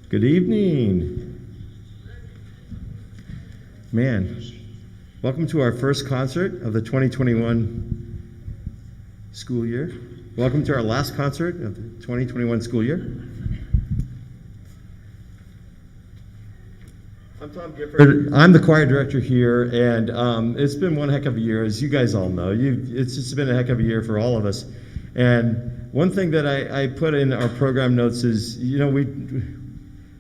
Good evening. Man, welcome to our first concert of the 2021 school year. Welcome to our last concert of the 2021 school year. I'm Tom Gifford. I'm the choir director here, and it's been one heck of a year, as you guys all know. It's just been a heck of a year for all of us. And one thing that I put in our program notes is,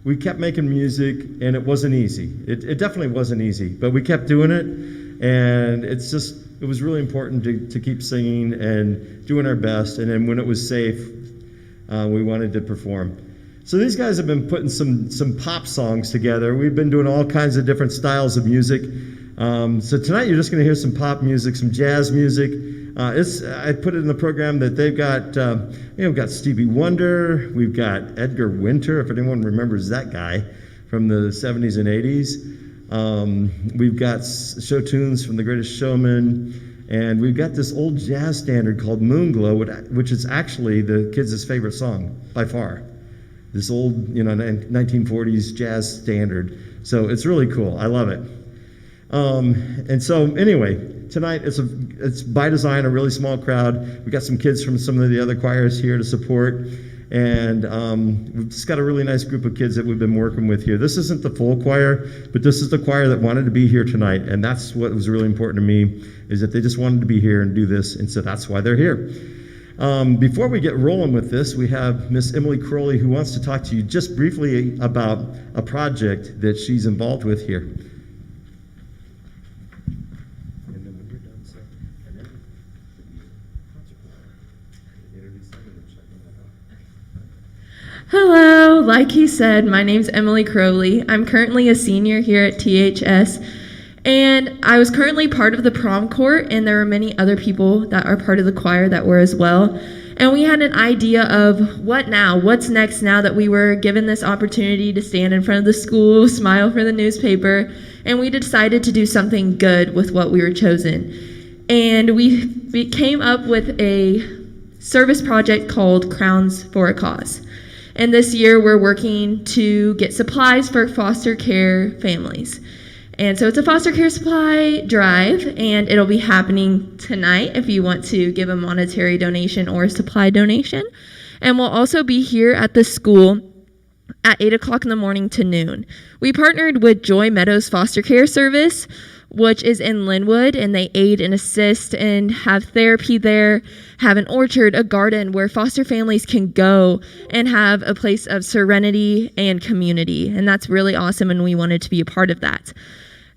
we kept making music, and it wasn't easy. It definitely wasn't easy, but we kept doing it, and it was really important to keep singing and doing our best, and then when it was safe, we wanted to perform. So these guys have been putting some pop songs together. We've been doing all kinds of different styles of music. So tonight you're just going to hear some pop music, some jazz music. I put it in the program that they've got, we've got Stevie Wonder, we've got Edgar Winter, if anyone remembers that guy from the 70s and 80s. We've got show tunes from The Greatest Showman, and we've got this old jazz standard called Moonglow, which is actually the kids' favorite song by far. This old, 1940s jazz standard. So it's really cool. I love it. And so anyway, tonight it's by design a really small crowd. We got some kids from some of the other choirs here to support, and we've just got a really nice group of kids that we've been working with here. This isn't the full choir, but this is the choir that wanted to be here tonight, and that's what was really important to me, is that they just wanted to be here and do this, and so that's why they're here. Before we get rolling with this, we have Miss Emily Crowley, who wants to talk to you just briefly about a project that she's involved with here. Hello, like he said, my name's Emily Crowley. I'm currently a senior here at THS, and I was currently part of the prom court, and there were many other people that are part of the choir that were as well. And we had an idea of what now, what's next now that we were given this opportunity to stand in front of the school, smile for the newspaper, and we decided to do something good with what we were chosen. And we came up with a service project called Crowns for a Cause. And this year we're working to get supplies for foster care families. And so it's a foster care supply drive, and it'll be happening tonight if you want to give a monetary donation or a supply donation. And we'll also be here at the school at 8 o'clock in the morning to noon. We partnered with Joy Meadows Foster Care Service, which is in Linwood, and they aid and assist and have therapy there, have an orchard, a garden where foster families can go and have a place of serenity and community. And that's really awesome, and we wanted to be a part of that.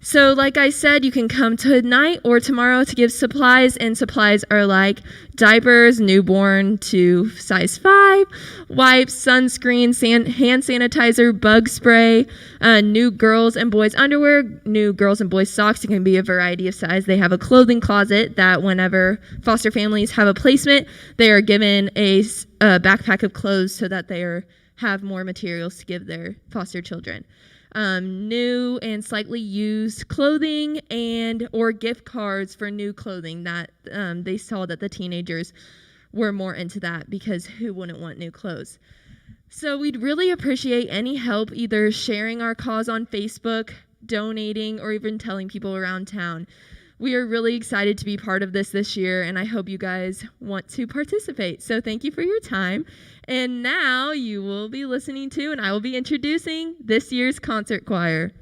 So like I said, you can come tonight or tomorrow to give supplies, and supplies are like diapers, newborn to size 5, wipes, sunscreen, hand sanitizer, bug spray, new girls and boys underwear, new girls and boys socks. It can be a variety of size. They have a clothing closet that whenever foster families have a placement, they are given a backpack of clothes so that they have more materials to give their foster children. New and slightly used clothing or gift cards for new clothing that they saw that the teenagers were more into that, because who wouldn't want new clothes? So we'd really appreciate any help, either sharing our cause on Facebook, donating, or even telling people around town. We are really excited to be part of this year, and I hope you guys want to participate. So thank you for your time. And now you will be listening to, and I will be introducing this year's concert choir.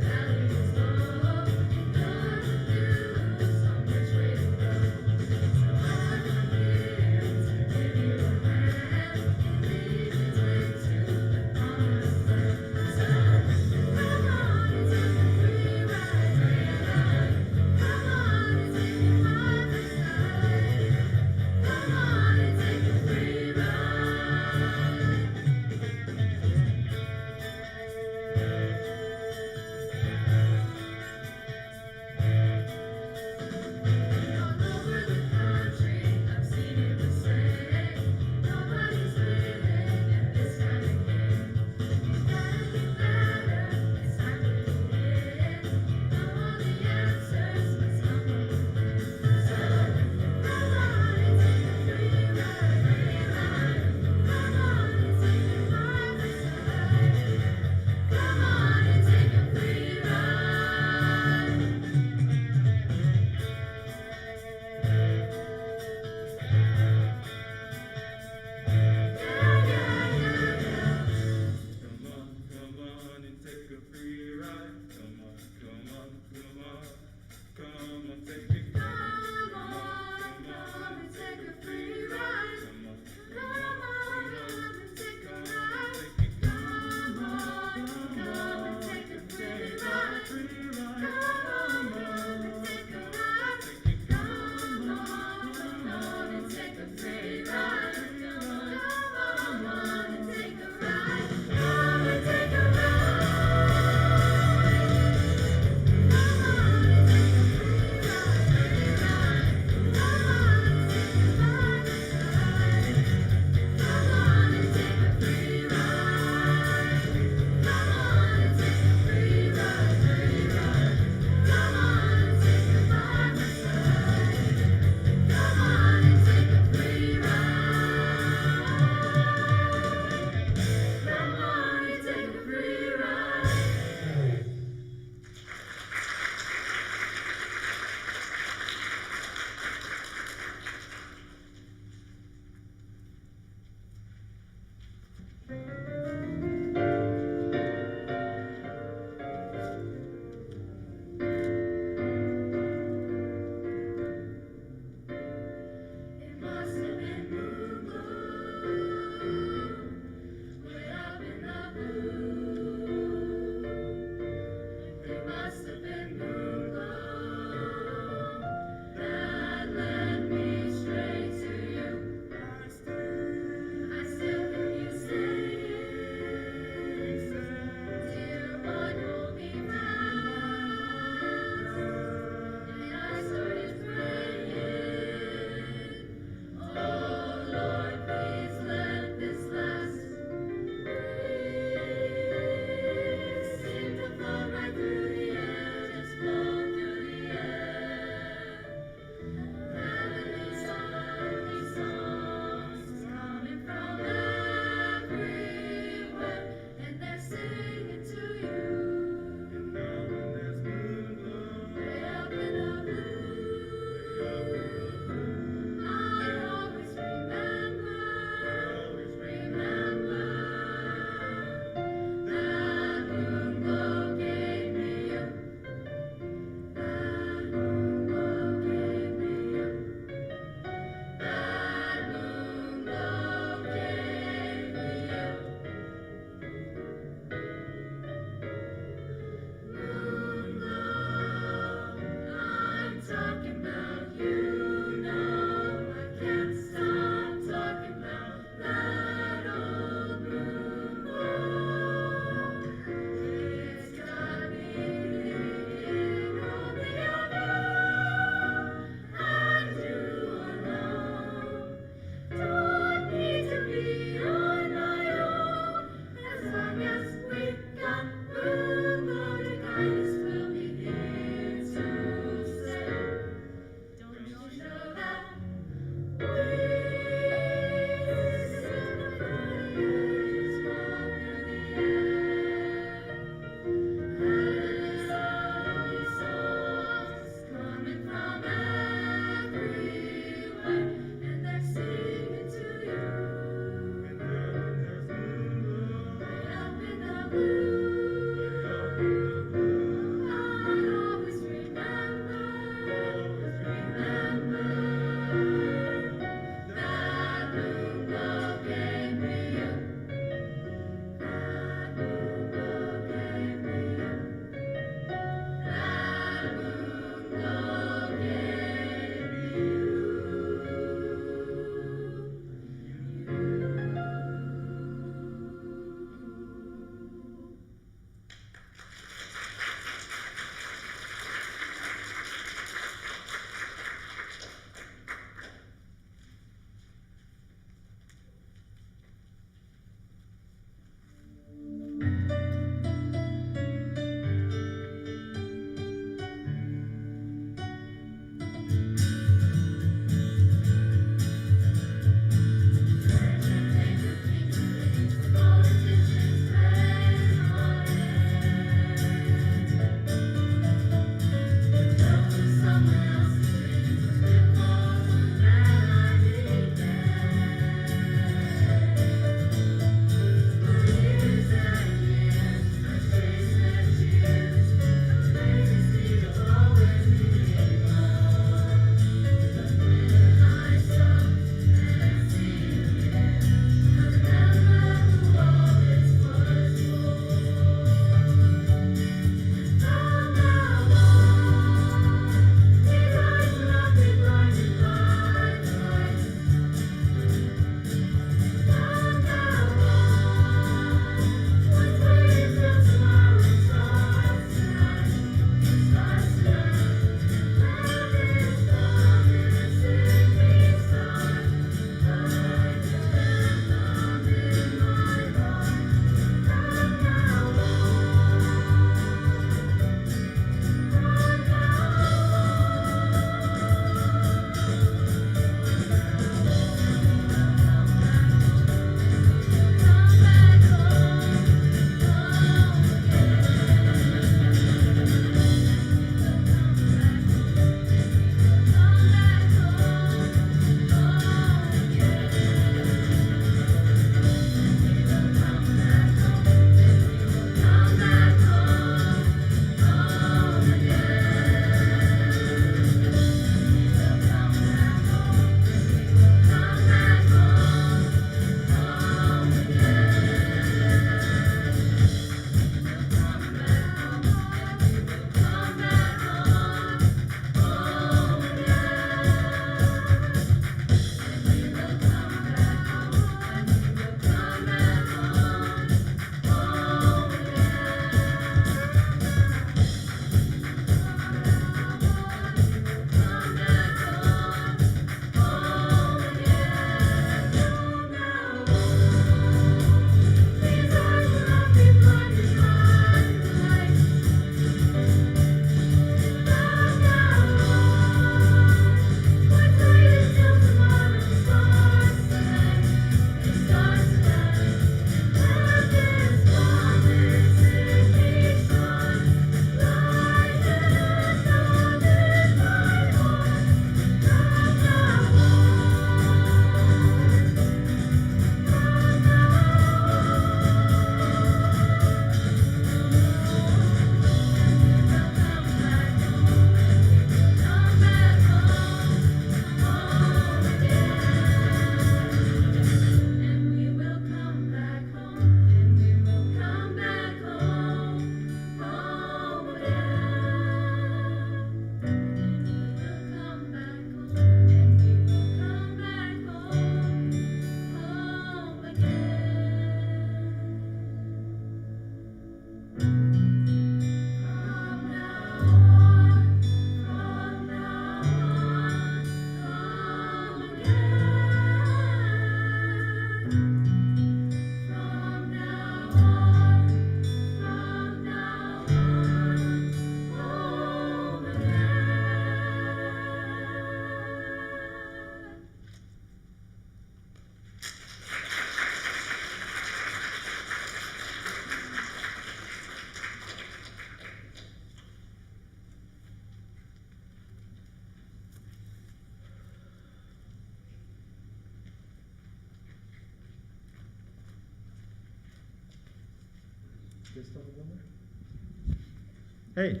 Hey,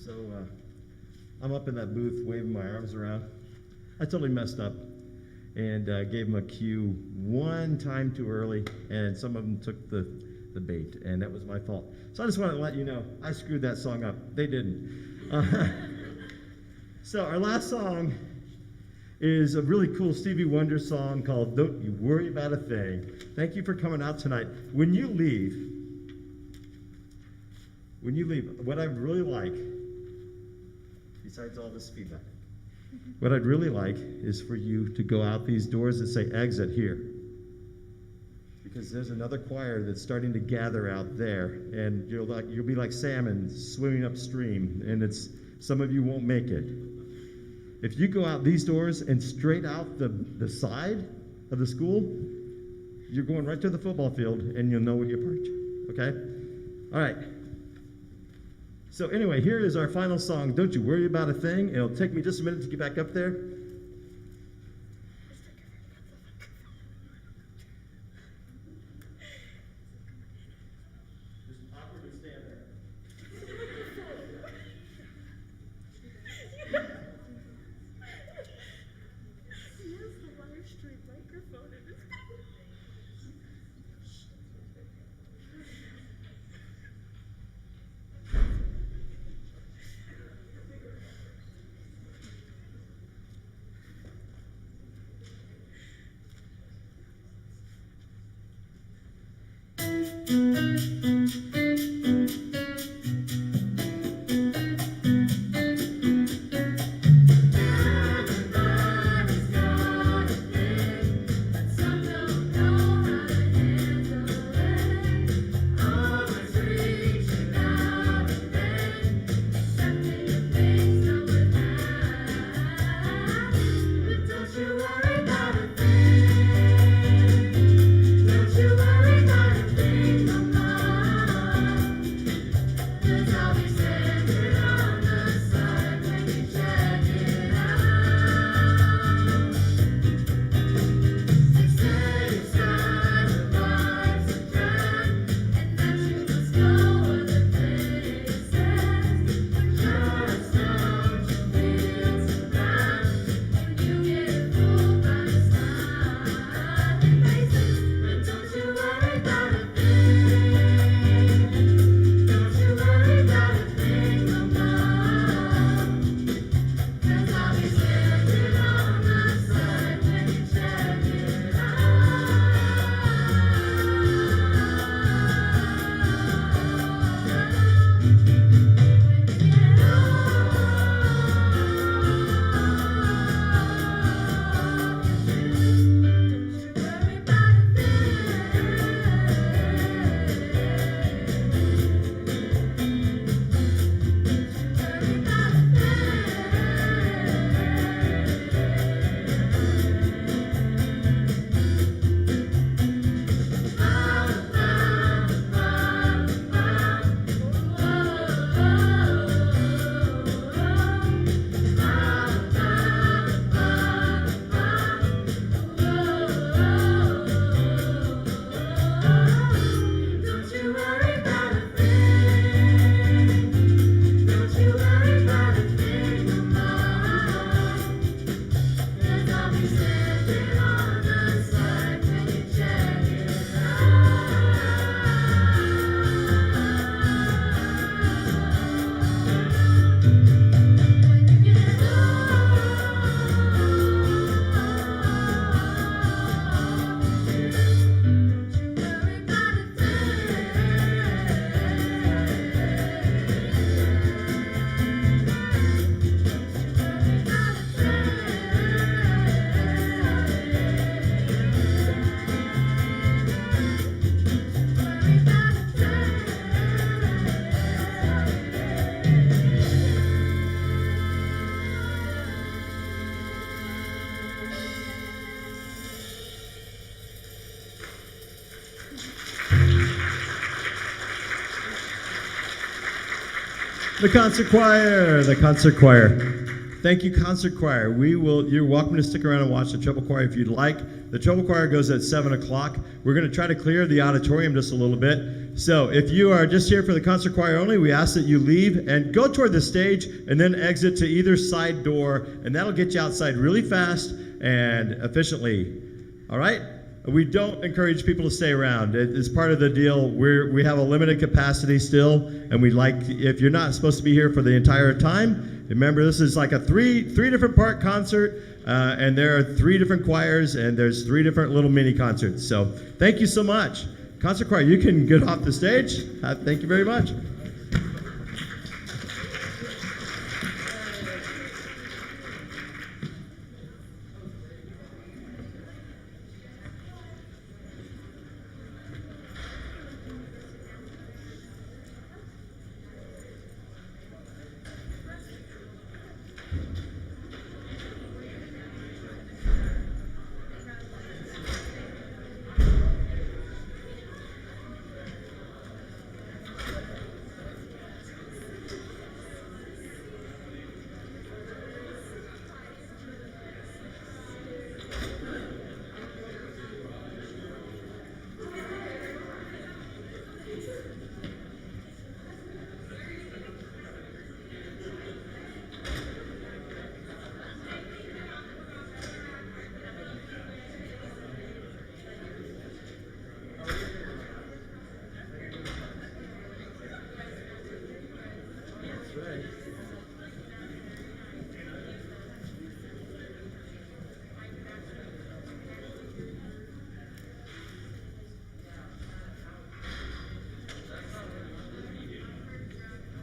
so I'm up in that booth waving my arms around. I totally messed up and gave them a cue one time too early, and some of them took the bait, and that was my fault. So I just wanted to let you know I screwed that song up. They didn't. So our last song is a really cool Stevie Wonder song called Don't You Worry About a Thing. Thank you for coming out tonight. When you leave, what I'd really like, besides all this feedback, what I'd really like is for you to go out these doors that say exit here. Because there's another choir that's starting to gather out there, and you'll be like salmon swimming upstream, and some of you won't make it. If you go out these doors and straight out the side of the school, you're going right to the football field, and you'll know where you parked. Okay? All right. So anyway, here is our final song, Don't You Worry About a Thing. It'll take me just a minute to get back up there. Just awkwardly stand there. He has the live stream microphone in his The concert choir, the concert choir. Thank you, concert choir. You're welcome to stick around and watch the treble choir if you'd like. The treble choir goes at 7 o'clock. We're going to try to clear the auditorium just a little bit. So if you are just here for the concert choir only, we ask that you leave and go toward the stage and then exit to either side door, and that'll get you outside really fast and efficiently. All right? We don't encourage people to stay around. It's part of the deal. We have a limited capacity still, and we like, if you're not supposed to be here for the entire time, remember this is like a three different part concert, and there are 3 different choirs, and there's 3 different little mini concerts. So thank you so much. Concert choir, you can get off the stage. Thank you very much.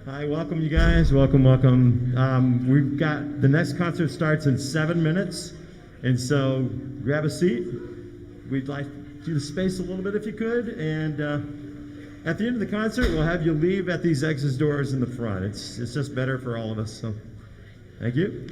Hi, welcome you guys. Welcome. We've got the next concert starts in 7 minutes, and so grab a seat. We'd like you to space a little bit if you could, and at the end of the concert, we'll have you leave at these exit doors in the front. It's just better for all of us. So, thank you.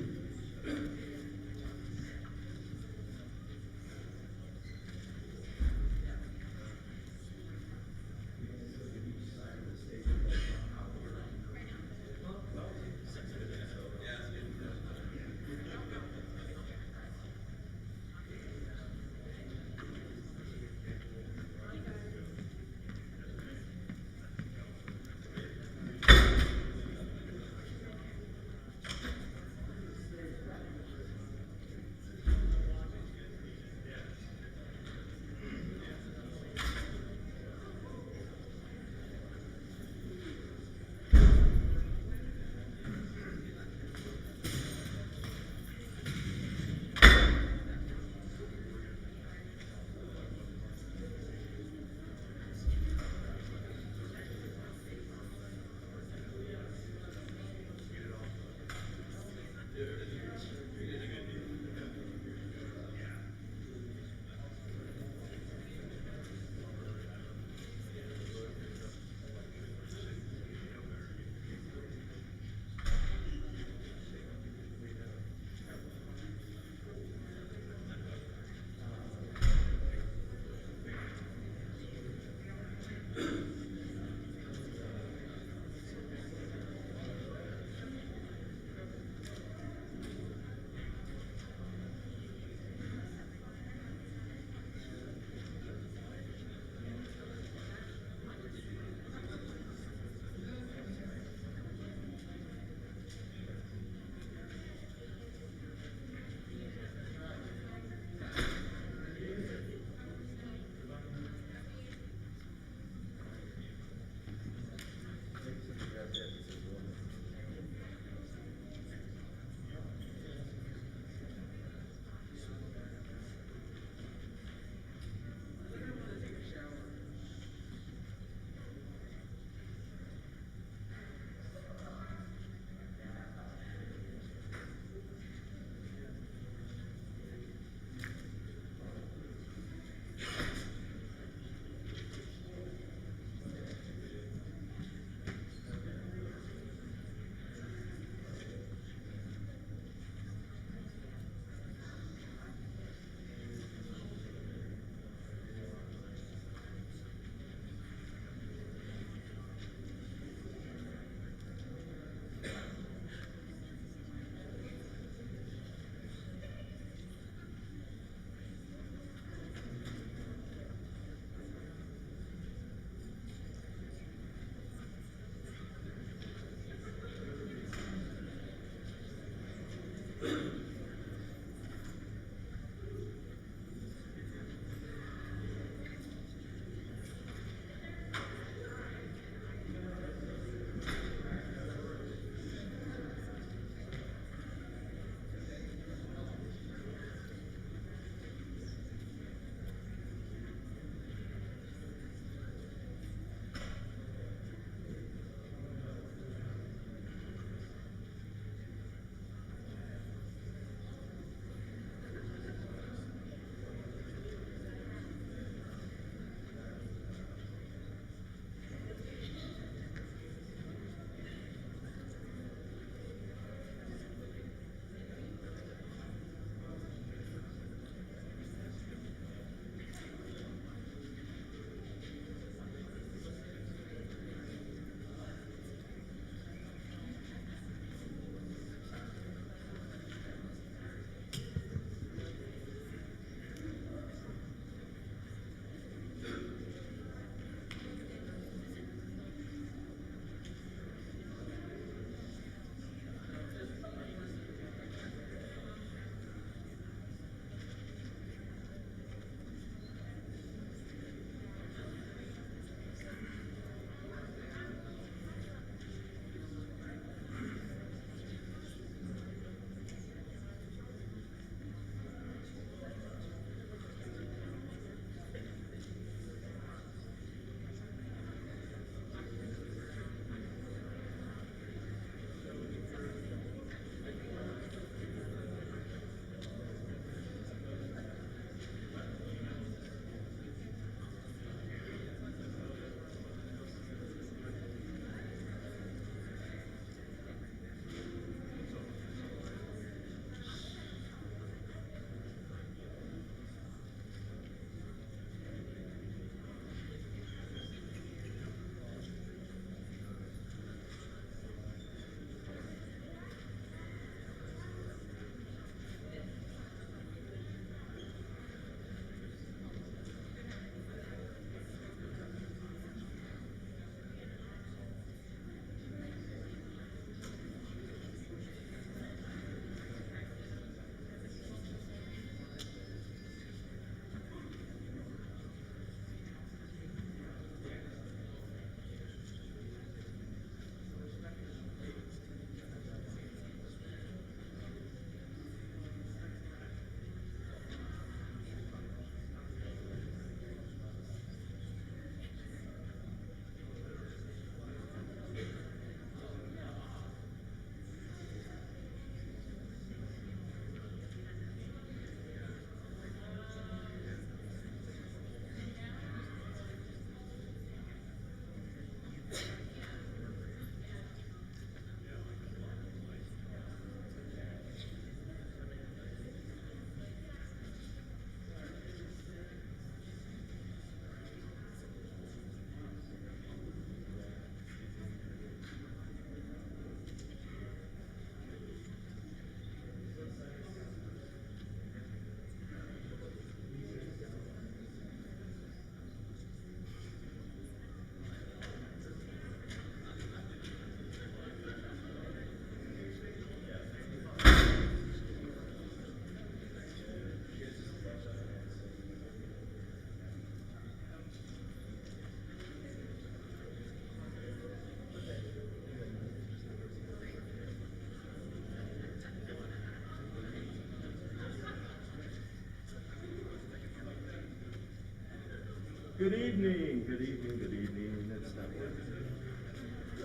Good evening, good evening, good evening. It's not working.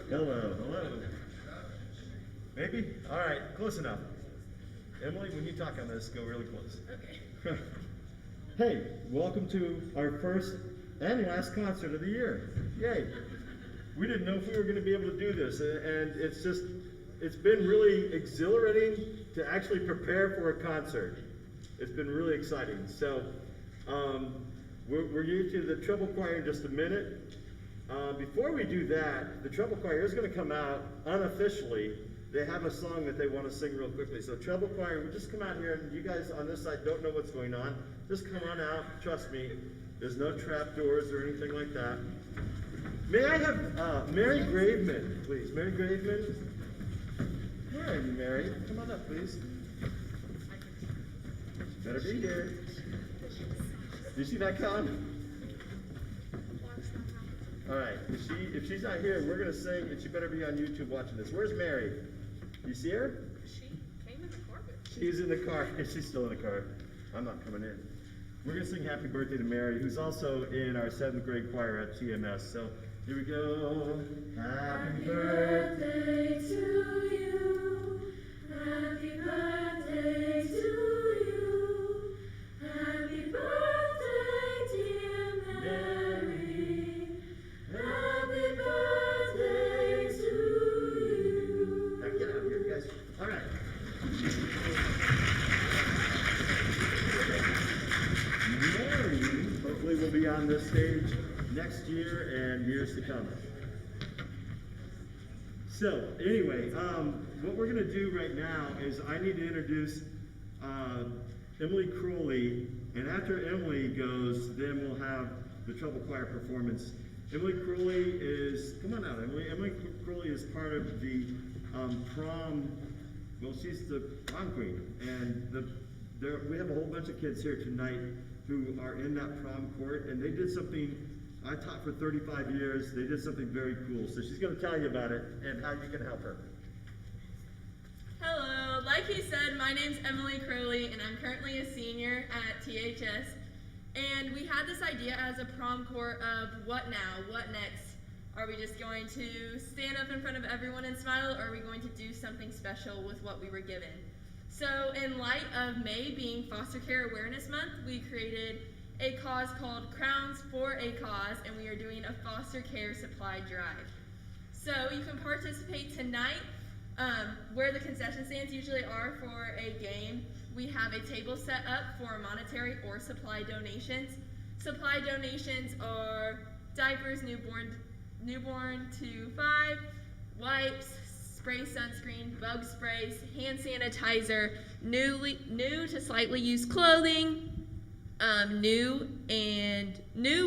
Hello, hello. Maybe? All right, close enough. Emily, when you talk on this, go really close. Okay. Hey, welcome to our first and last concert of the year. Yay. We didn't know if we were going to be able to do this, and it's been really exhilarating to actually prepare for a concert. It's been really exciting. So, we're going to do the treble choir in just a minute. Before we do that, the treble choir is going to come out unofficially. They have a song that they want to sing real quickly. So treble choir, we just come out here, and you guys on this side don't know what's going on. Just come on out. Trust me, there's no trap doors or anything like that. May I have Mary Graveman, please? Mary Graveman? Where are you, Mary? Come on up, please. Better be here. Do you see that con? All right, if she's not here, we're gonna sing, and she better be on YouTube watching this. Where's Mary? You see her? She came in the carpet. She's in the car. She's still in the car. I'm not coming in. We're gonna sing Happy Birthday to Mary, who's also in our 7th grade choir at TMS. So here we go. Happy birthday to you. Happy birthday to you. Happy birthday, dear Mary. Happy birthday to you. Now get out of here, you guys. All right. Mary, hopefully, will be on this stage next year and years to come. So, anyway, what we're going to do right now is I need to introduce Emily Crowley, and after Emily goes, then we'll have the treble choir performance. Emily Crowley is, come on out, Emily. Emily Crowley is part of the prom, well, she's the prom queen, and we have a whole bunch of kids here tonight who are in that prom court, and they did something. I taught for 35 years. They did something very cool. So she's going to tell you about it and how you can help her. Hello, like he said, my name's Emily Crowley, and I'm currently a senior at THS. And we had this idea as a prom court of what now, what next? Are we just going to stand up in front of everyone and smile, or are we going to do something special with what we were given? So in light of May being Foster Care Awareness Month, we created a cause called Crowns for a Cause, and we are doing a foster care supply drive. So you can participate tonight where the concession stands usually are for a game. We have a table set up for monetary or supply donations. Supply donations are diapers, newborn to 5, wipes, spray sunscreen, bug sprays, hand sanitizer, new to slightly used clothing, new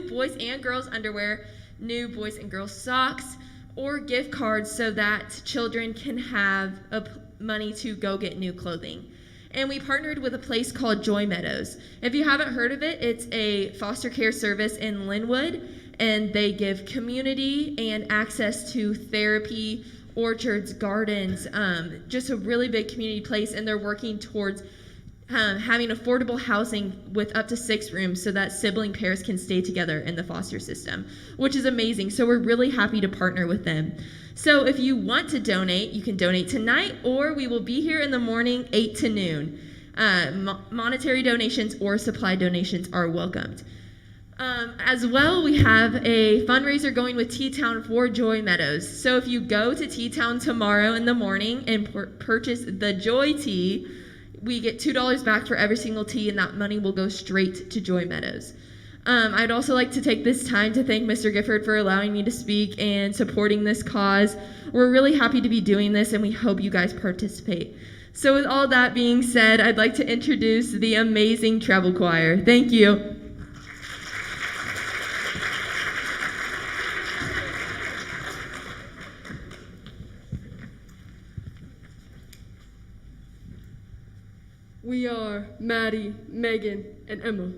boys and girls underwear, new boys and girls socks, or gift cards so that children can have money to go get new clothing. And we partnered with a place called Joy Meadows. If you haven't heard of it, it's a foster care service in Linwood, and they give community and access to therapy, orchards, gardens, just a really big community place, and they're working towards having affordable housing with up to 6 rooms so that sibling pairs can stay together in the foster system, which is amazing. So we're really happy to partner with them. So if you want to donate, you can donate tonight, or we will be here in the morning 8 to noon. Monetary donations or supply donations are welcomed. As well, we have a fundraiser going with T-Town for Joy Meadows. So if you go to T-Town tomorrow in the morning and purchase the Joy Tea, we get $2 back for every single tea, and that money will go straight to Joy Meadows. I'd also like to take this time to thank Mr. Gifford for allowing me to speak and supporting this cause. We're really happy to be doing this, and we hope you guys participate. So with all that being said, I'd like to introduce the amazing treble choir. Thank you. We are Maddie, Megan, and Emma.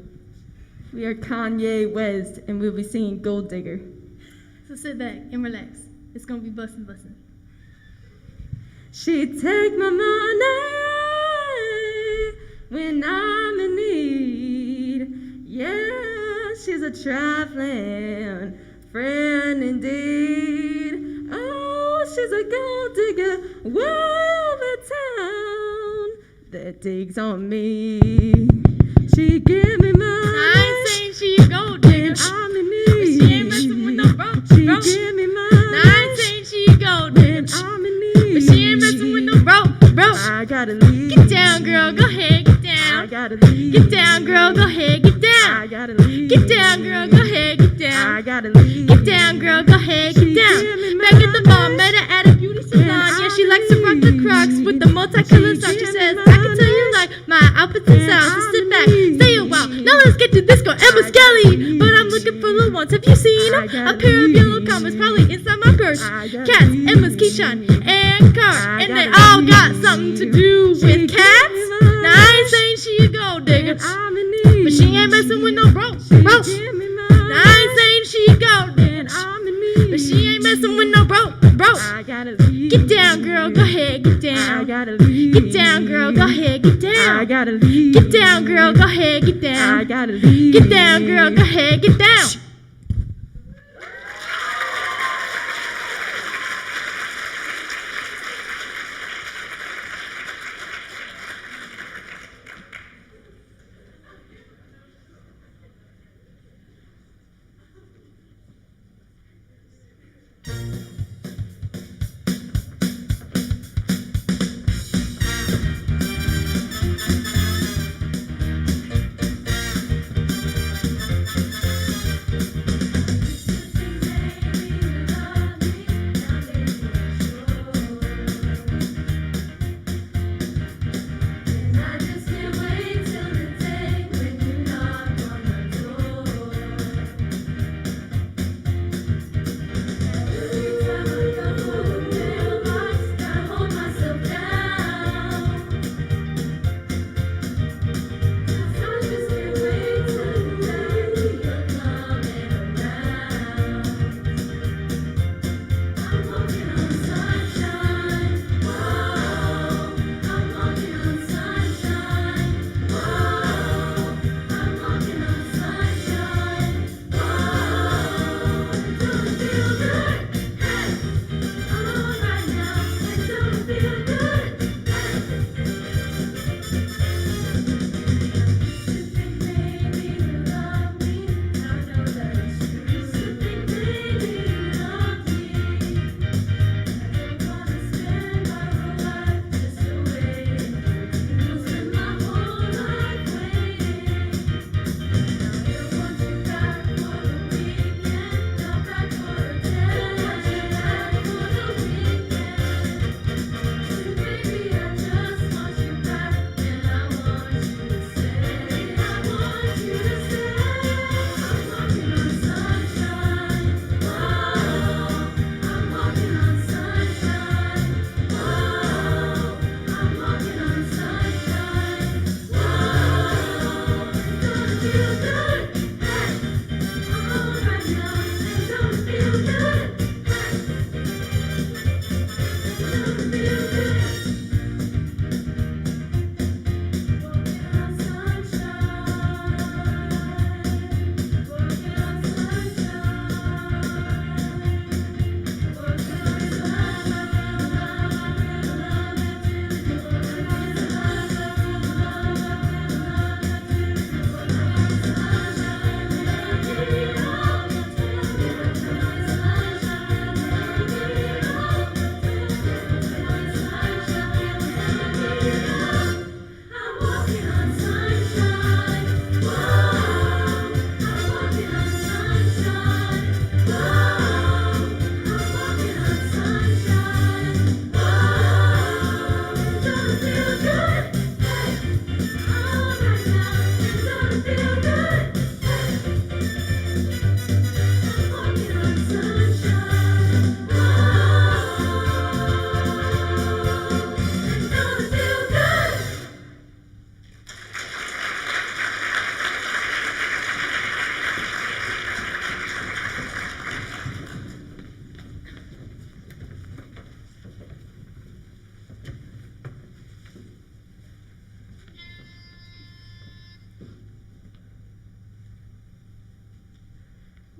We are Kanye West, and we'll be singing Gold Digger. So sit back and relax. It's gonna be bussin', bussin'. She take my money when I'm in need. Yeah, she's a traveling friend indeed. Oh, she's a gold digger way over town that digs on me. She give me I money, ain't saying she a gold digger. I'm in But need. she ain't messing with no broke. She broke. give me Now I ain't money, saying she a gold digger. I'm in need. But she ain't messing with no broke. I gotta leave. Get down, girl. Go ahead. Get I down. gotta leave. Get down, girl. Go ahead. Get I down. gotta leave. Get down, girl. Go ahead. Get I down. gotta leave. Get down, girl. Go ahead. Get down. give me Megan the bomb, money. met her at a beauty salon. Yeah, she likes to rock the Crocs with the multicolored socks. She says, I can tell you like my outfits and styles. So sit back, stay a while. Now let's get to this girl, Emma Skelly. But I'm looking for the ones. Have you seen her? A pair of yellow Converse, probably inside my purse. Cats, Emma's, Keyshawn, and Car, and they all got something to do with cats. Now I ain't saying she a gold digger, I'm in need. but she ain't messing with no broke. Give Broke. me Now money. I ain't saying she a gold digger, I'm in need. but she ain't messing with no broke. Broke. I gotta leave. Get down, girl. Go ahead. Get I down. gotta leave. Get down, girl. Go ahead. Get I down. gotta leave. Get down, girl. Go ahead. Get I down. gotta leave. Get down, girl. Go ahead. Get down.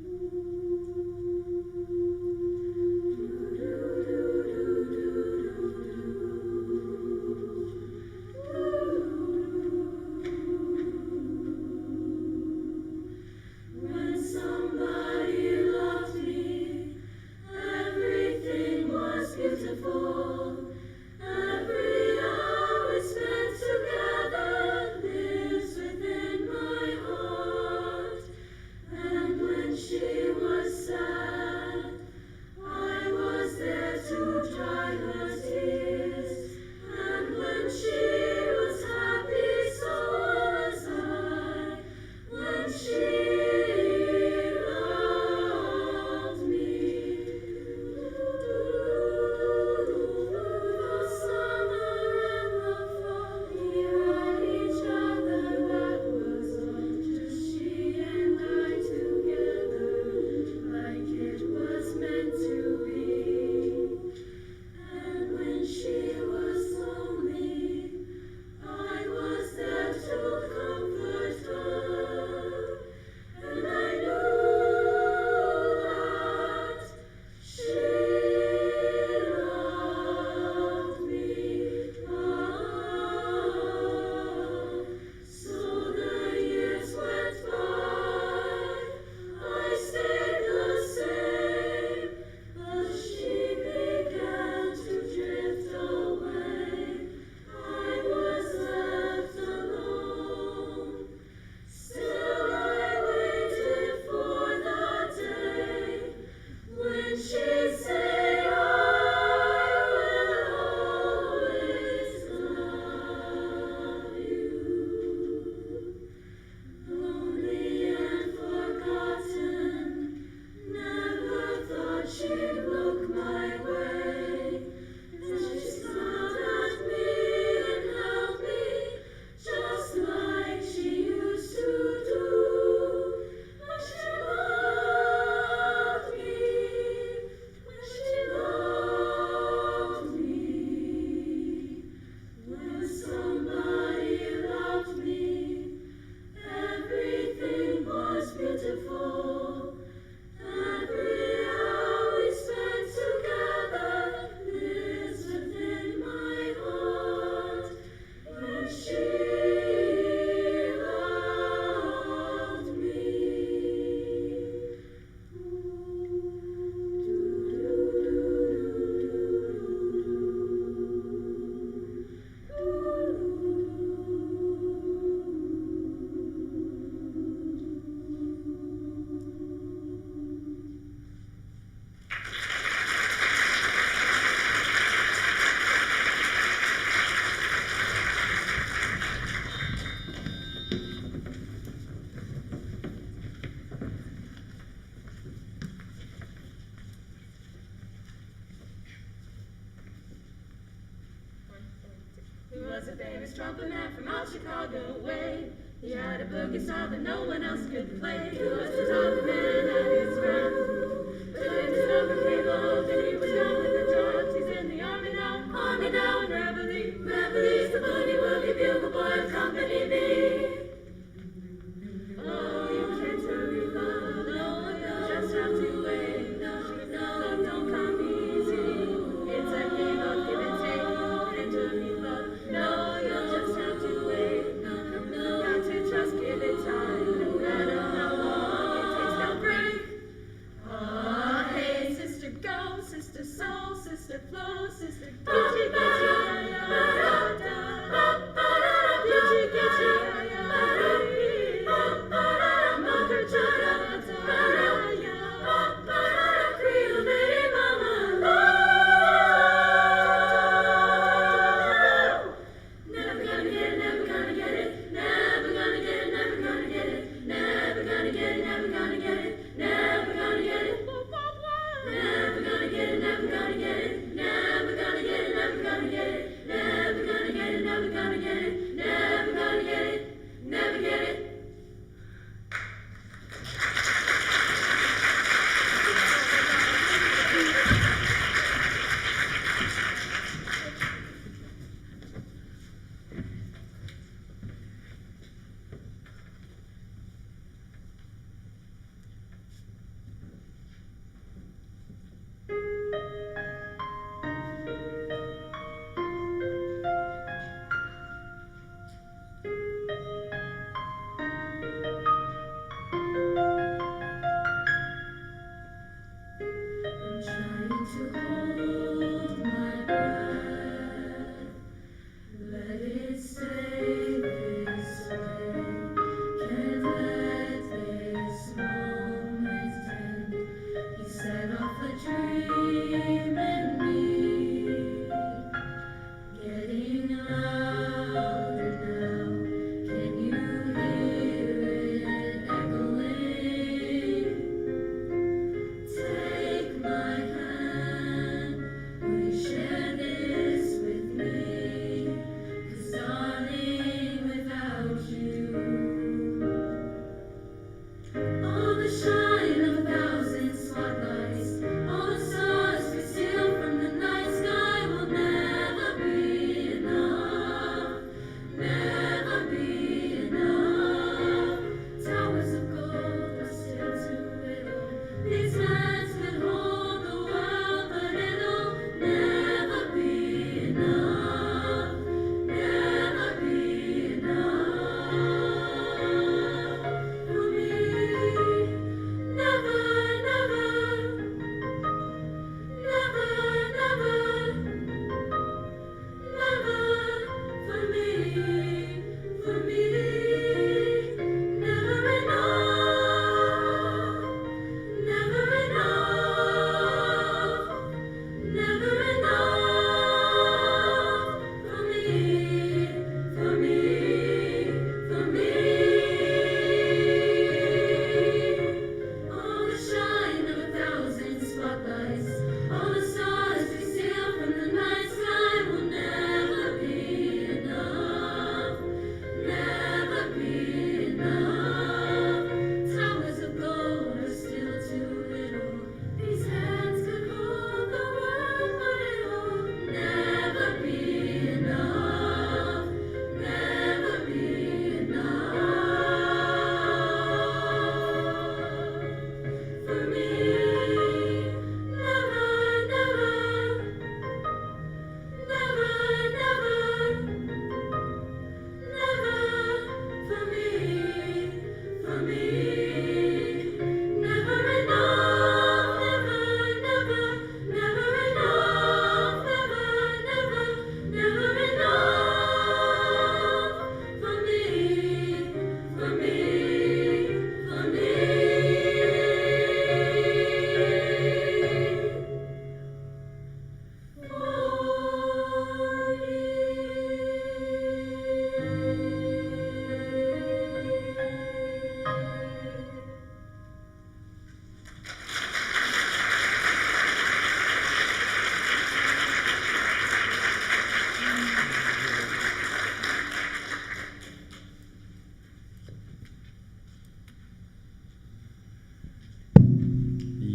When somebody loved me, everything was beautiful. Every hour we spent together lives within my heart. And when she was sad, I was there to dry her tears. And when she was happy, so was I. When she loved me, the summer and the fall, we had each other. That was all, just she and I together, like it was meant to be. And when she was lonely, I was there to comfort her. And I knew that she loved me. So the years went by. I stayed the same, but she began to drift away. I was left alone. Still I waited for the day when she'd say, I will always love you. Lonely and forgotten, never thought she'd look my way. And she smiled at me and held me just like she used to do. When she loved me, when she loved me. When somebody loved me, everything was beautiful. Every hour we spent together lives within my heart. When she loved me. He was a famous trumpet man from out Chicago way. He had a boogie style that no one else could play. He was the top man at his craft. But then his number came up and he was down with the jobs. He's in the army now in Reveille. Reveille's the boogie woogie bugle boy of Company B. Oh, you can't hurry love, no, you just have to wait. No, don't come easy. It's a game of give and take. And to me love, no, you'll just have to wait. Got to trust, give it time, no matter how long it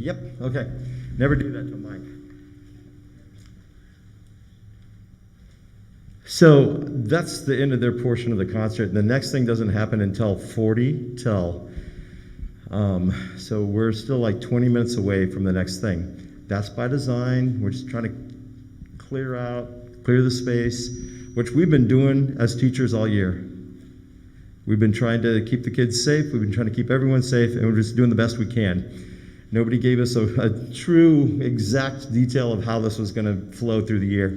Yep, okay. Never do that to Mike. So that's the end of their portion of the concert. The next thing doesn't happen until 40 till. So we're still like 20 minutes away from the next thing. That's by design. We're just trying to clear the space, which we've been doing as teachers all year. We've been trying to keep the kids safe. We've been trying to keep everyone safe, and we're just doing the best we can. Nobody gave us a true, exact detail of how this was going to flow through the year.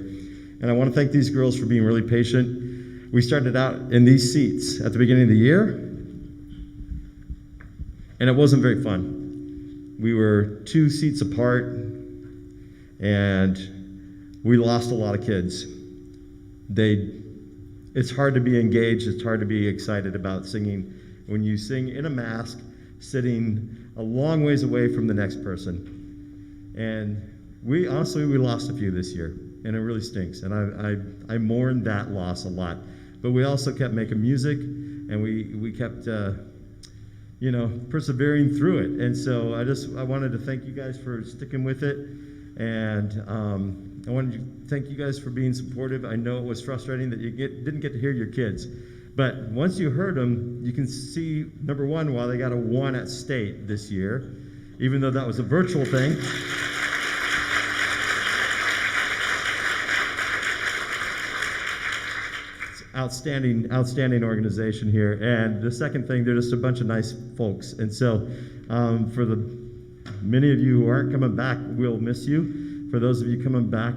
And I want to thank these girls for being really patient. We started out in these seats at the beginning of the year, and it wasn't very fun. We were 2 seats apart, and we lost a lot of kids. It's hard to be engaged, it's hard to be excited about singing when you sing in a mask, sitting a long ways away from the next person. And we lost a few this year, and it really stinks. And I mourn that loss a lot. But we also kept making music, and we kept persevering through it. And so I wanted to thank you guys for sticking with it, and I wanted to thank you guys for being supportive. I know it was frustrating that you didn't get to hear your kids, but once you heard them, you can see, number one, why they got a 1 at state this year, even though that was a virtual thing. Outstanding organization here. And the second thing, they're just a bunch of nice folks. And so for the many of you who aren't coming back, we'll miss you. For those of you coming back,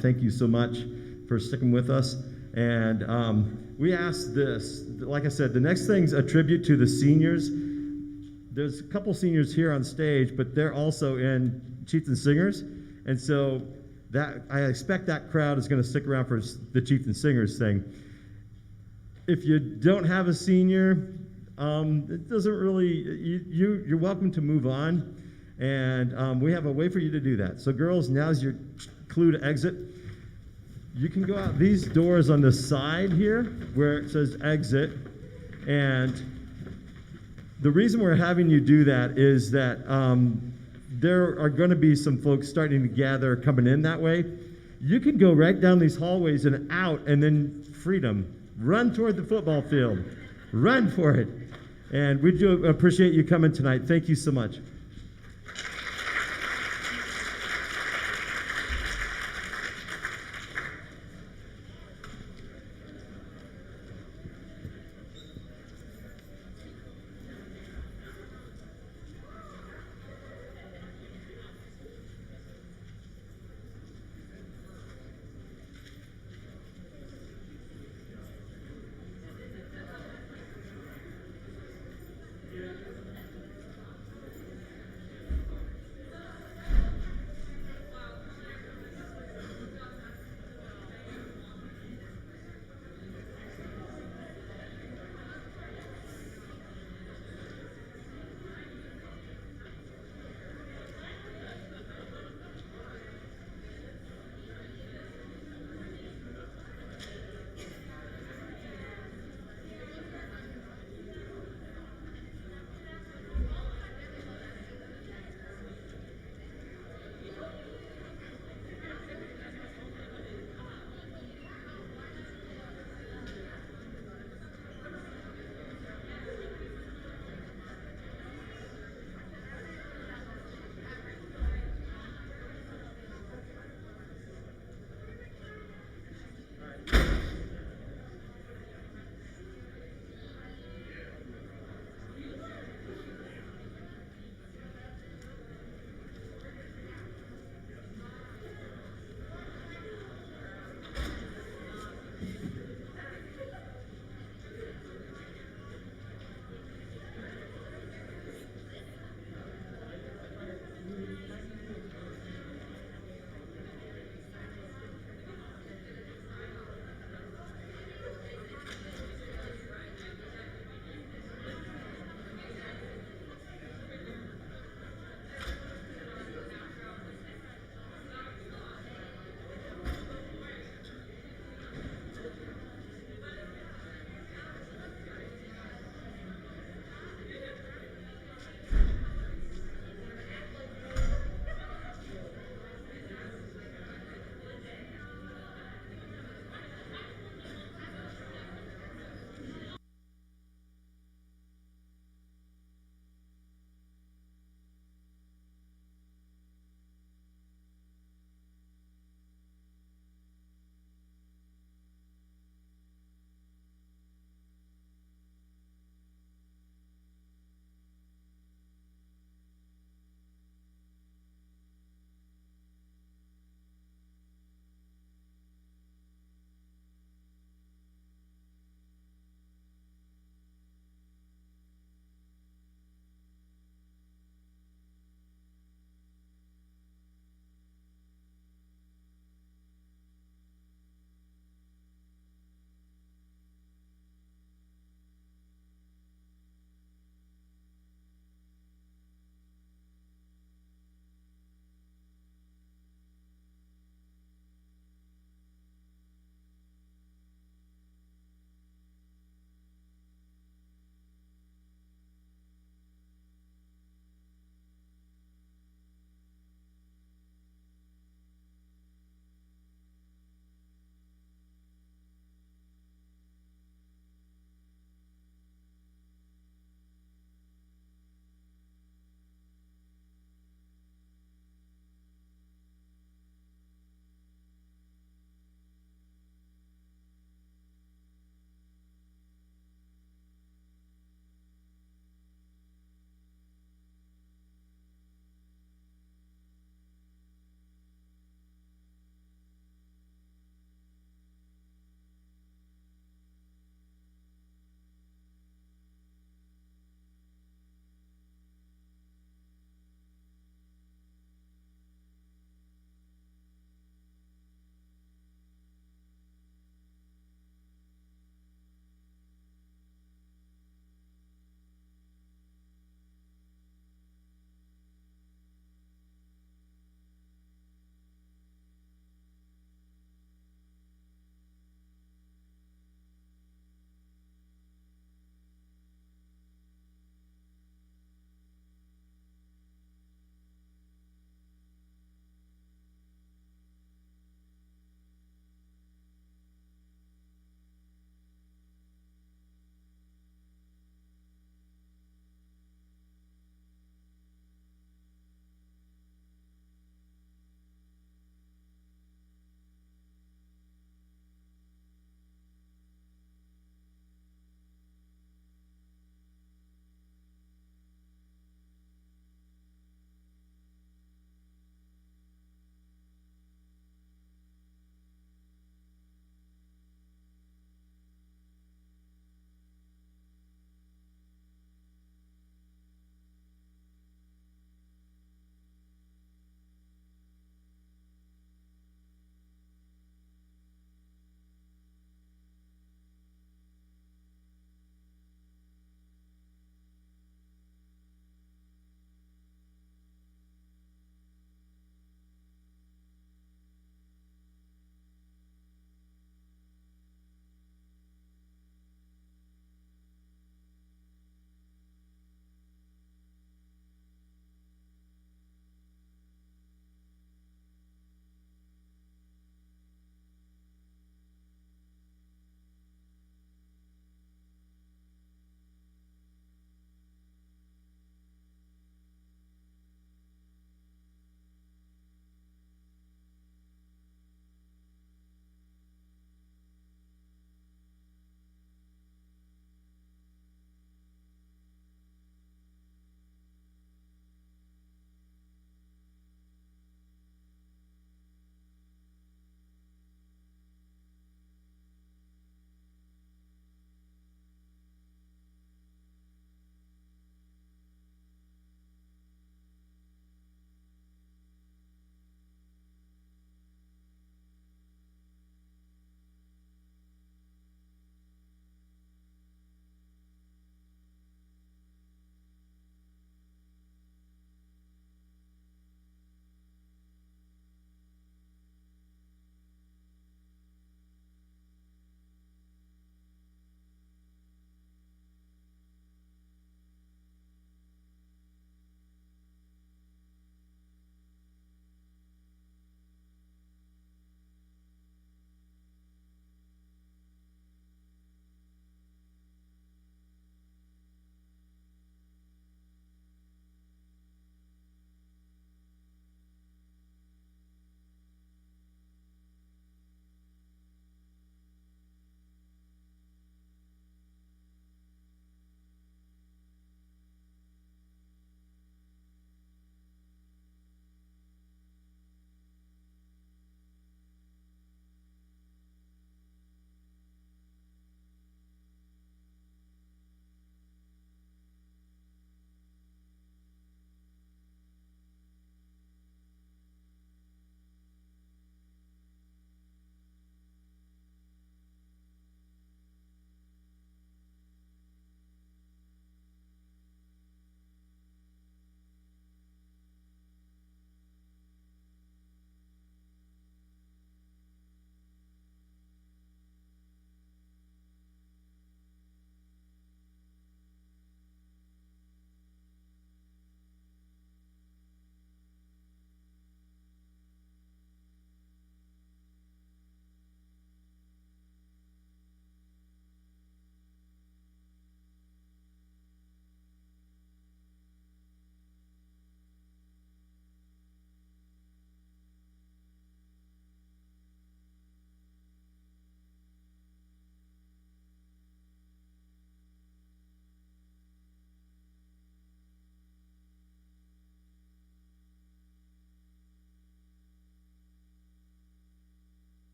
thank you so much for sticking with us. And we asked this, like I said, the next thing's a tribute to the seniors. There's a couple seniors here on stage, but they're also in Chieftain Singers. And so I expect that crowd is going to stick around for the Chieftain Singers thing. If you don't have a senior, it doesn't really, you're welcome to move on. And we have a way for you to do that. So girls, now's your clue to exit. You can go out these doors on the side here where it says exit. And the reason we're having you do that is that there are going to be some folks starting to gather coming in that way. You can go right down these hallways and out, and then freedom. Run toward the football field. Run for it. And we do appreciate you coming tonight. Thank you so much.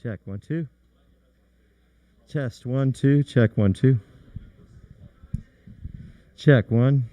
Check 1 2. Test 1 2. Check 1 2. Check 1.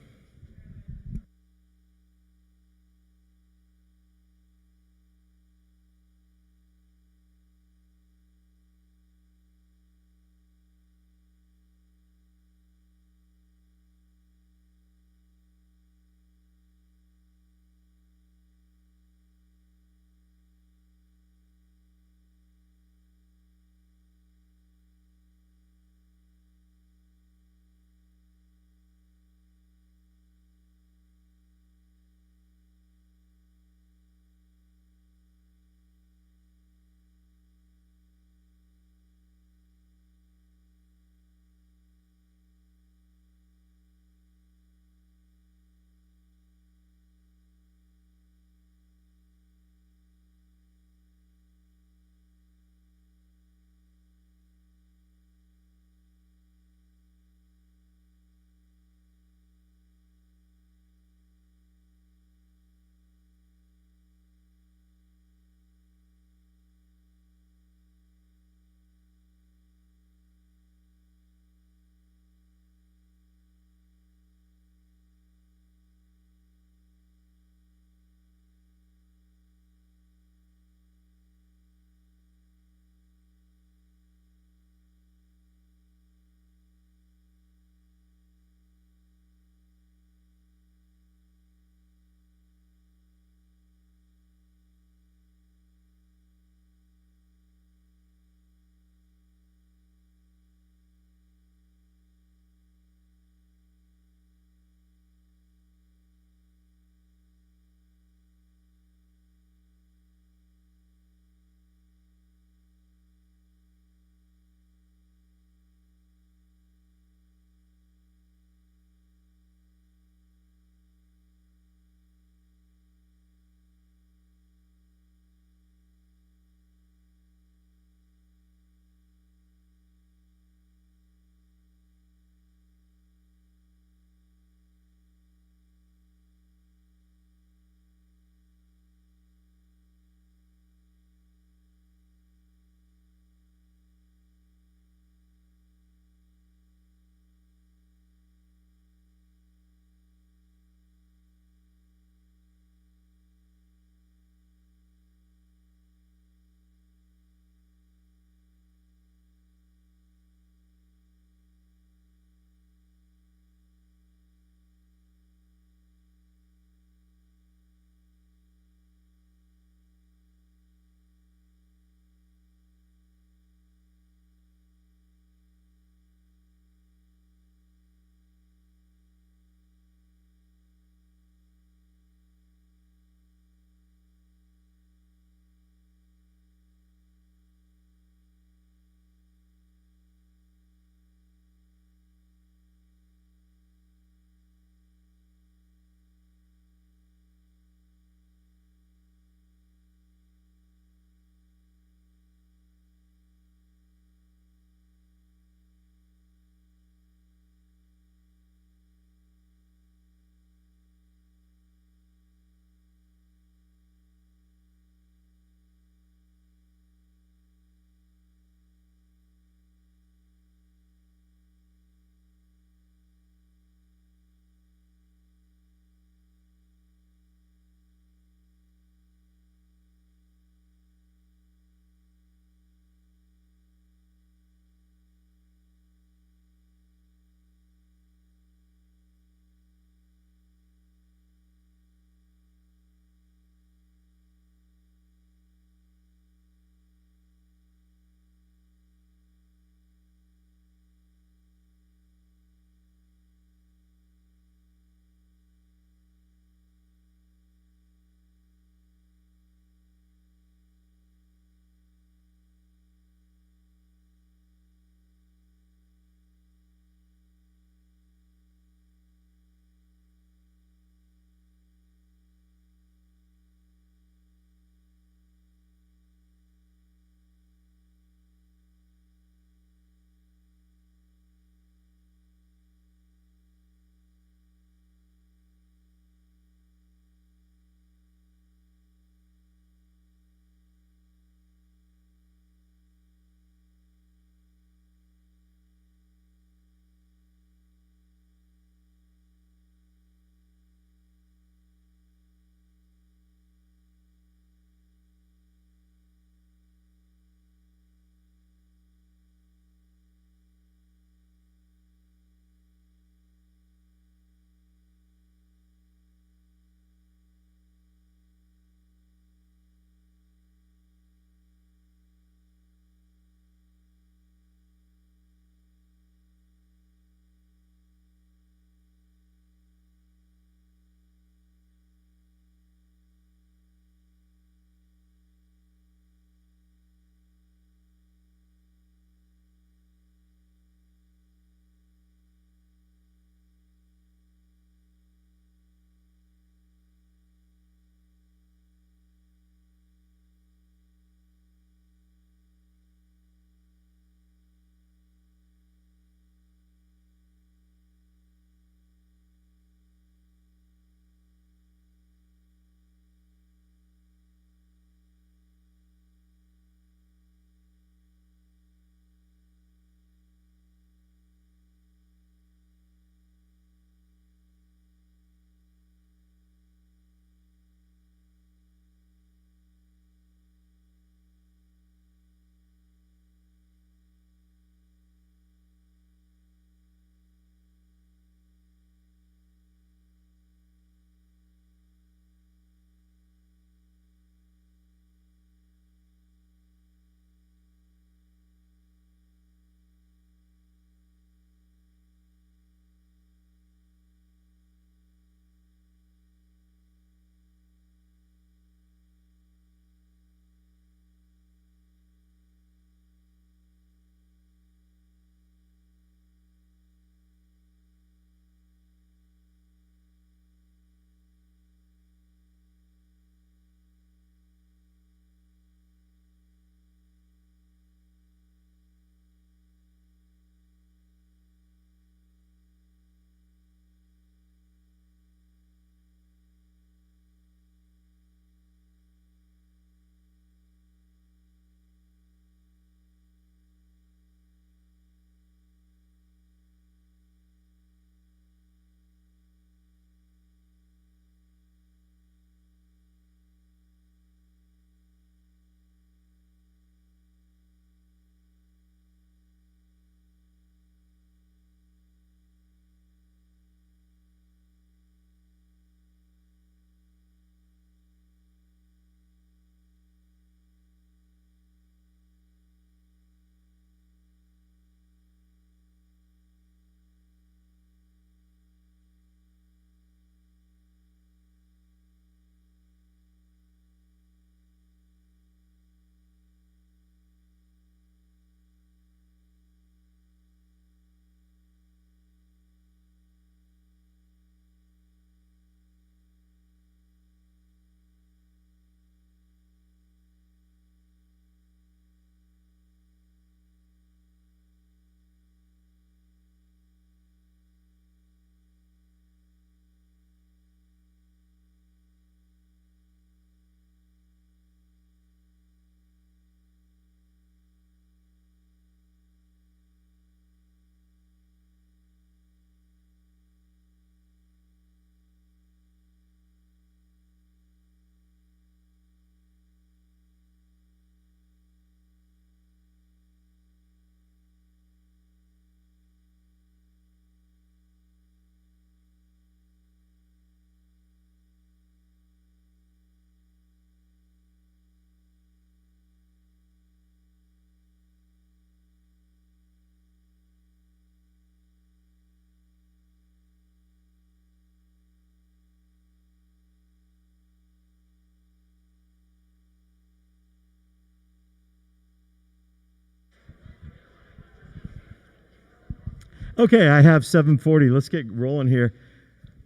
Okay, I have 7:40. Let's get rolling here.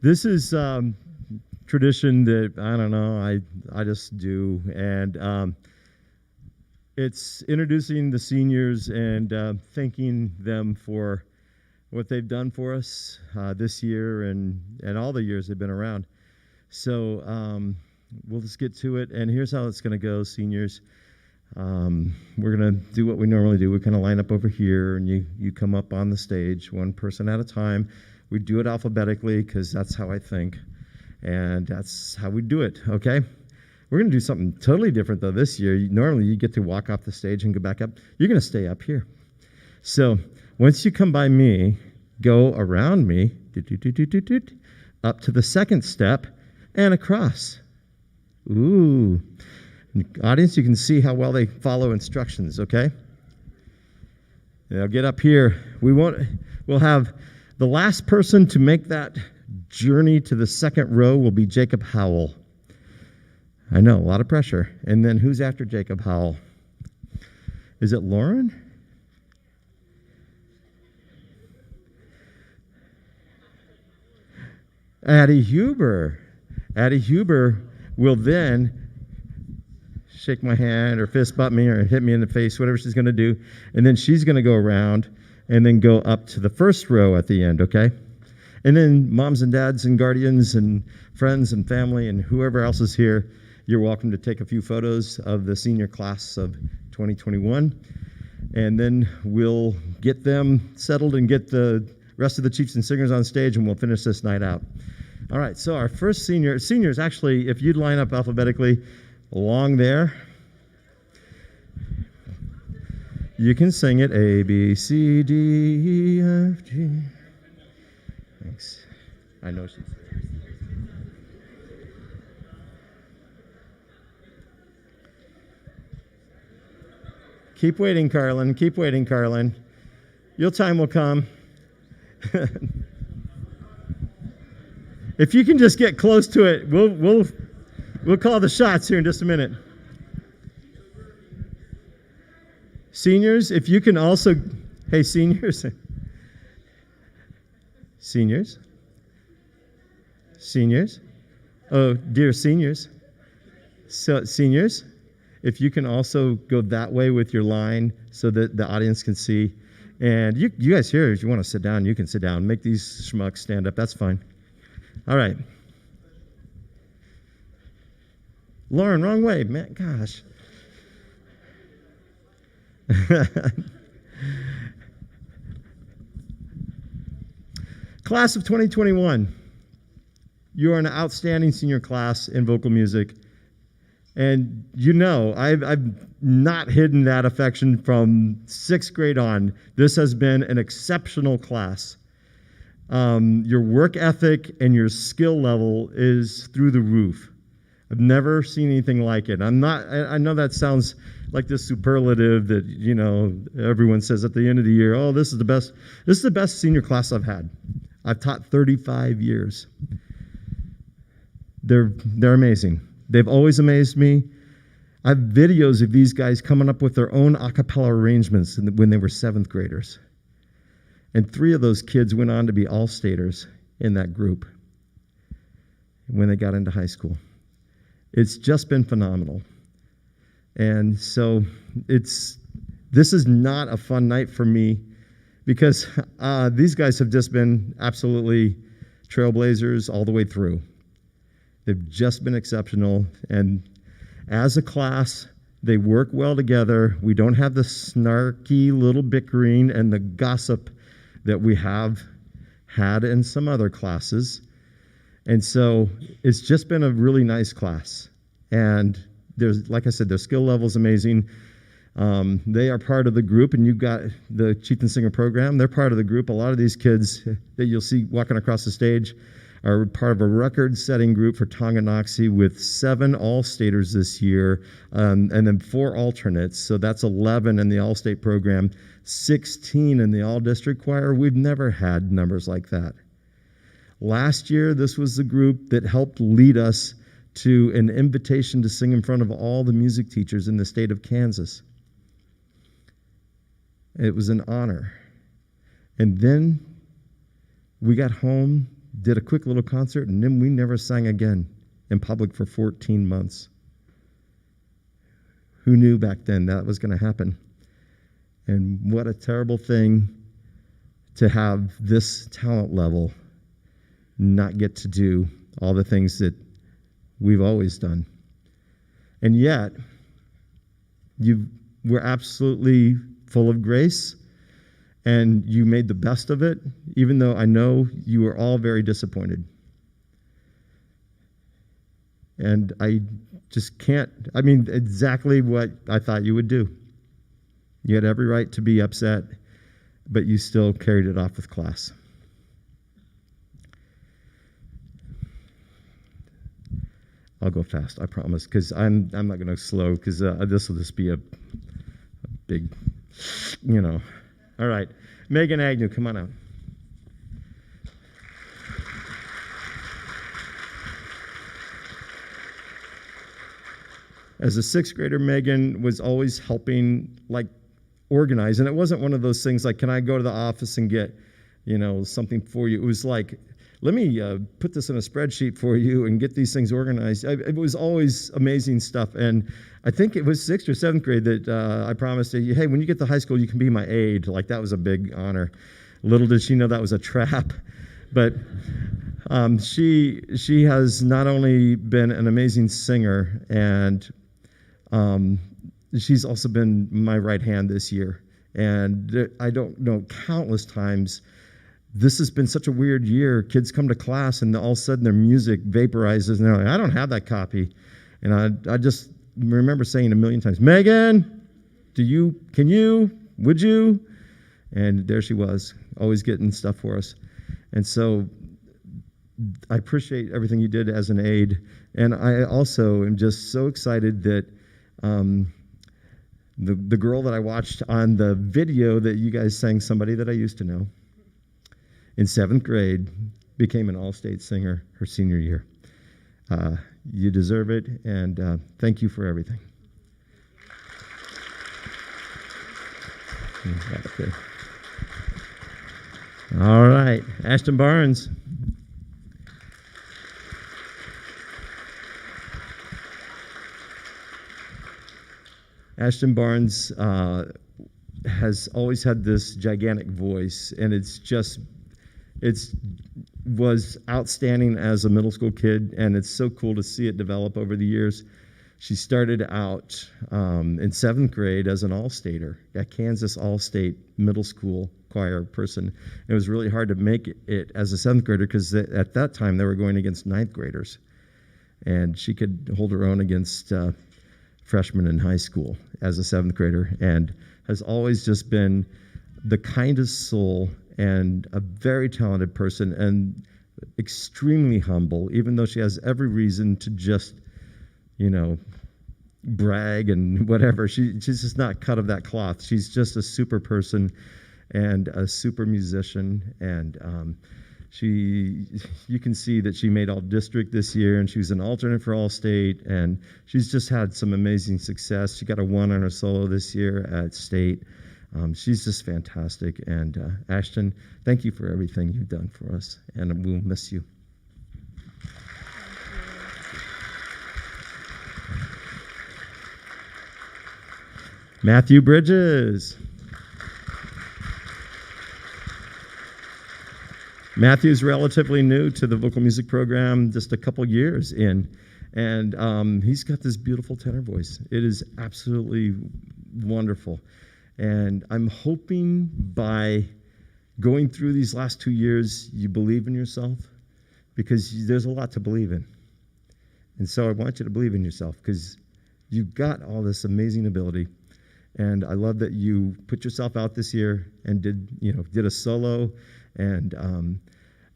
This is tradition that I don't know. I just do, and it's introducing the seniors and thanking them for what they've done for us this year and all the years they've been around. So we'll just get to it. And here's how it's going to go, seniors. We're going to do what we normally do. We kind of line up over here, and you come up on the stage, one person at a time. We do it alphabetically because that's how I think, and that's how we do it, okay? We're going to do something totally different, though, this year. Normally, you get to walk off the stage and go back up. You're going to stay up here. So once you come by me, go around me, up to the second step, and across. Ooh. Audience, you can see how well they follow instructions, okay? Now get up here. We'll have the last person to make that journey to the second row will be Jacob Howell. I know, a lot of pressure. And then who's after Jacob Howell? Is it Lauren? Addie Huber. Addie Huber will then shake my hand or fist bump me or hit me in the face, whatever she's going to do. And then she's going to go around and then go up to the first row at the end, okay? And then moms and dads and guardians and friends and family and whoever else is here, you're welcome to take a few photos of the senior class of 2021. And then we'll get them settled and get the rest of the chiefs and singers on stage, and we'll finish this night out. All right, so our first seniors, actually, if you'd line up alphabetically along there, you can sing it A, B, C, D, E, F, G. Thanks. I know she's there. Keep waiting, Carlin. Keep waiting, Carlin. Your time will come. If you can just get close to it, we'll call the shots here in just a minute. Seniors, if you can also, hey, seniors. Seniors. Seniors. Oh, dear seniors. So, seniors, if you can also go that way with your line so that the audience can see. And you guys here, if you want to sit down, you can sit down. Make these schmucks stand up. That's fine. All right. Lauren, wrong way. Man, gosh. Class of 2021. You are an outstanding senior class in vocal music. And you know, I've not hidden that affection from 6th grade on. This has been an exceptional class. Your work ethic and your skill level is through the roof. I've never seen anything like it. I know that sounds like this superlative that, you know, everyone says at the end of the year, oh, this is the best senior class I've had. I've taught 35 years. They're amazing. They've always amazed me. I have videos of these guys coming up with their own a cappella arrangements when they were 7th graders. And 3 of those kids went on to be all-staters in that group when they got into high school. It's just been phenomenal. And so this is not a fun night for me because these guys have just been absolutely trailblazers all the way through. They've just been exceptional. And as a class, they work well together. We don't have the snarky little bickering and the gossip that we have had in some other classes. And so it's just been a really nice class. And there's, like I said, their skill level is amazing. They are part of the group, and you've got the Chieftain Singer program. They're part of the group. A lot of these kids that you'll see walking across the stage are part of a record-setting group for Tonganoxie with 7 all-staters this year, and then 4 alternates. So that's 11 in the all-state program, 16 in the all-district choir. We've never had numbers like that. Last year, this was the group that helped lead us to an invitation to sing in front of all the music teachers in the state of Kansas. It was an honor. And then We got home, did a quick little concert, and then we never sang again in public for 14 months. Who knew back then that was going to happen? And what a terrible thing to have this talent level not get to do all the things that we've always done. And yet, you were absolutely full of grace, and you made the best of it, even though I know you were all very disappointed. And I just can't, exactly what I thought you would do. You had every right to be upset, but you still carried it off with class. I'll go fast, I promise, because I'm not going to slow, because this will just be a big, All right, Megan Agnew, come on out. As a sixth grader, Megan was always helping, organize. And it wasn't one of those things like, can I go to the office and get, something for you? It was like, let me put this in a spreadsheet for you and get these things organized. It was always amazing stuff. And I think it was sixth or seventh grade that I promised her, hey, when you get to high school, you can be my aide. That was a big honor. Little did she know that was a trap. But she has not only been an amazing singer, and she's also been my right hand this year. And I don't know, countless times, this has been such a weird year. Kids come to class and all of a sudden their music vaporizes and they're like, I don't have that copy. And I just remember saying a million times, Megan, would you? And there she was, always getting stuff for us. And so I appreciate everything you did as an aide. And I also am just so excited that the girl that I watched on the video that you guys sang, somebody that I used to know, in seventh grade, became an all-state singer her senior year. You deserve it, and thank you for everything. Okay. All right, Ashton Barnes. Ashton Barnes has always had this gigantic voice, and it was outstanding as a middle school kid, and it's so cool to see it develop over the years. She started out in seventh grade as an all-stater at Kansas All-State Middle School choir person. It was really hard to make it as a seventh grader because at that time they were going against ninth graders, and she could hold her own against freshmen in high school as a seventh grader, and has always just been the kindest soul and a very talented person, and extremely humble, even though she has every reason to just, brag and whatever. She's just not cut of that cloth. She's just a super person and a super musician, and you can see that she made all district this year, and she was an alternate for all state, and she's just had some amazing success. She got a 1 on her solo this year at state. She's just fantastic, and Ashton, thank you for everything you've done for us, and we'll miss you. Matthew Bridges. Matthew's relatively new to the vocal music program, just a couple years in, and he's got this beautiful tenor voice. It is absolutely wonderful, and I'm hoping by going through these last 2 years, you believe in yourself, because there's a lot to believe in. And so I want you to believe in yourself, because you've got all this amazing ability. And I love that you put yourself out this year and did a solo, and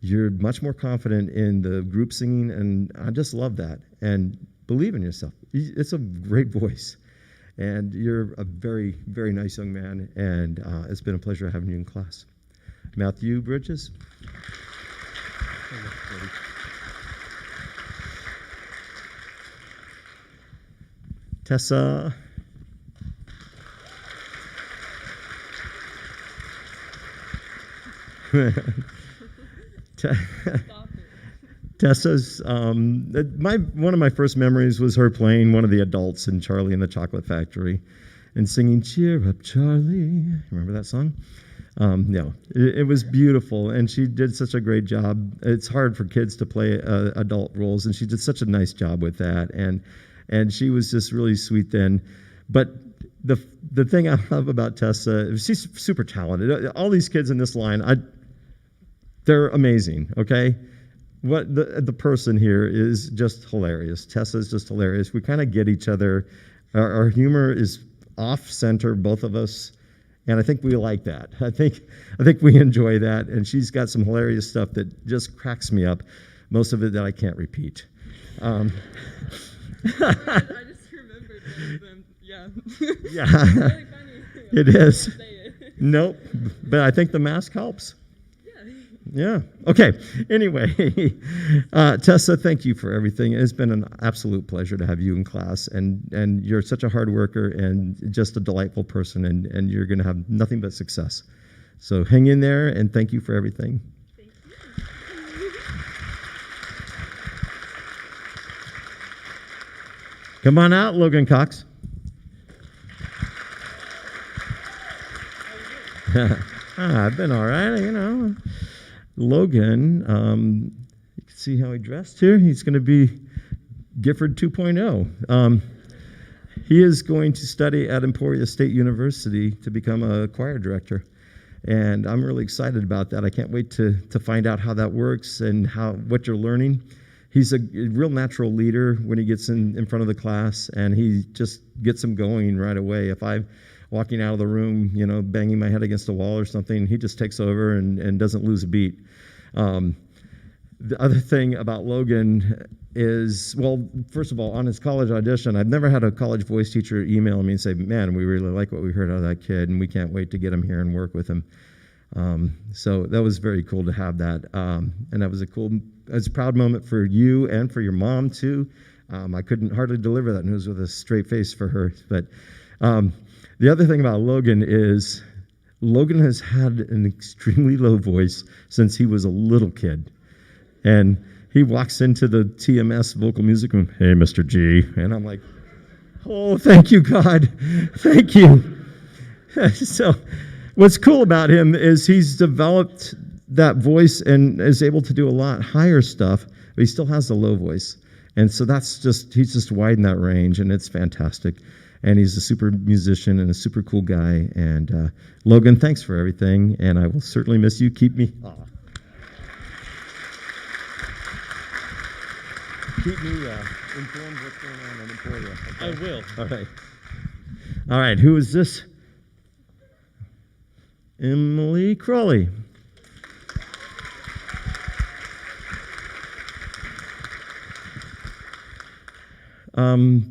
you're much more confident in the group singing, and I just love that. And believe in yourself. It's a great voice, and you're a very, very nice young man, and it's been a pleasure having you in class. Matthew Bridges. Tessa. Tessa's one of my first memories was her playing one of the adults in Charlie and the Chocolate Factory, and singing "Cheer Up, Charlie." Remember that song? It was beautiful, and she did such a great job. It's hard for kids to play adult roles, and she did such a nice job with that. And she was just really sweet then. But the thing I love about Tessa, she's super talented. All these kids in this line, they're amazing. Okay. What the person here is just hilarious. Tessa's just hilarious. We kind of get each other. Our humor is off center, both of us, and I think we like that. I think we enjoy that. And she's got some hilarious stuff that just cracks me up. Most of it that I can't repeat. I just remembered them. Yeah. Yeah, It's really funny. it is. Say it. Nope, but I think the mask helps. Yeah. Okay. Anyway, Tessa, thank you for everything. It's been an absolute pleasure to have you in class, and you're such a hard worker and just a delightful person, and you're going to have nothing but success. So hang in there, and thank you for everything. Thank you. Come on out, Logan Cox. I've been all right, you know. Logan, you can see how he dressed here. He's going to be Gifford 2.0. He is going to study at Emporia State University to become a choir director. And I'm really excited about that. I can't wait to find out how that works and what you're learning. He's a real natural leader when he gets in front of the class, and he just gets them going right away. If I'm walking out of the room, you know, banging my head against a wall or something, he just takes over and doesn't lose a beat. The other thing about Logan is, well, first of all, on his college audition, I've never had a college voice teacher email me and say, man, we really like what we heard out of that kid, and we can't wait to get him here and work with him. So that was very cool to have that. And that was a proud moment for you and for your mom, too. I couldn't hardly deliver that news with a straight face for her. But the other thing about Logan is Logan has had an extremely low voice since he was a little kid. And he walks into the TMS vocal music room, hey, Mr. G. And I'm like, oh, thank you, God. Thank you. So what's cool about him is he's developed that voice and is able to do a lot higher stuff, but he still has the low voice. And so he's just widened that range, and it's fantastic. And he's a super musician and a super cool guy. And Logan, thanks for everything, and I will certainly miss you. Keep me informed what's going on in Emporia. Okay? I will. All right. Who is this? Emily Crowley.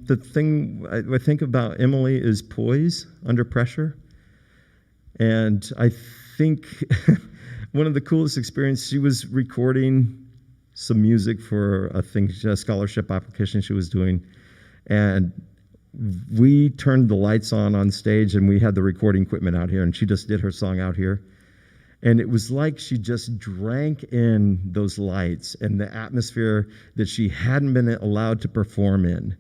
The thing I think about Emily is poise under pressure. And I think one of the coolest experiences, she was recording some music for a scholarship application she was doing. And we turned the lights on stage, and we had the recording equipment out here, and she just did her song out here. And it was like she just drank in those lights and the atmosphere that she hadn't been allowed to perform in.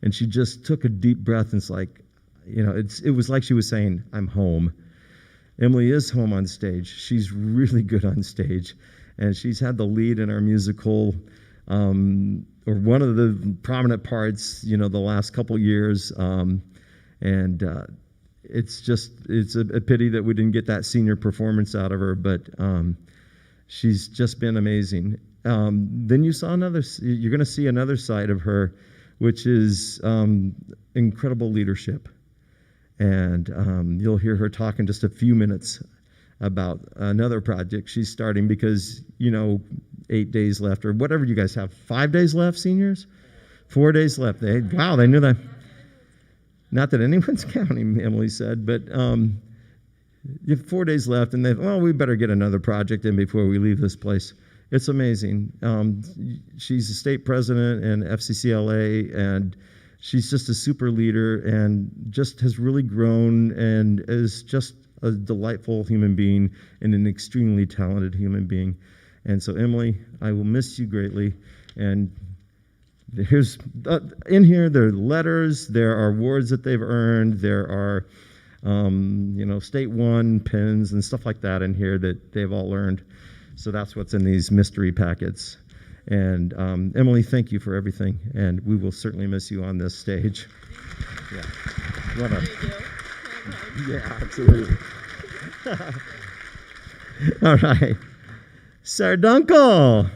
And she just took a deep breath, and it's like, you know, it was like she was saying, I'm home. Emily is home on stage. She's really good on stage. And she's had the lead in our musical, or one of the prominent parts, you know, the last couple years. It's a pity that we didn't get that senior performance out of her, but she's just been amazing. Then you're going to see another side of her, which is incredible leadership. And you'll hear her talk in just a few minutes about another project she's starting because, 8 days left or whatever you guys have. 5 days left, seniors? 4 days left. They knew that. Not that anyone's counting, Emily said, but you have 4 days left, and we better get another project in before we leave this place. It's amazing. She's a state president in FCCLA, and she's just a super leader and just has really grown and is just a delightful human being and an extremely talented human being. And so, Emily, I will miss you greatly. And here's in here, there are letters, there are awards that they've earned, there are, state one pins and stuff like that in here that they've all earned. So that's what's in these mystery packets. And Emily, thank you for everything, and we will certainly miss you on this stage. Yeah. Yeah, absolutely. All right. Sarah Dunkel.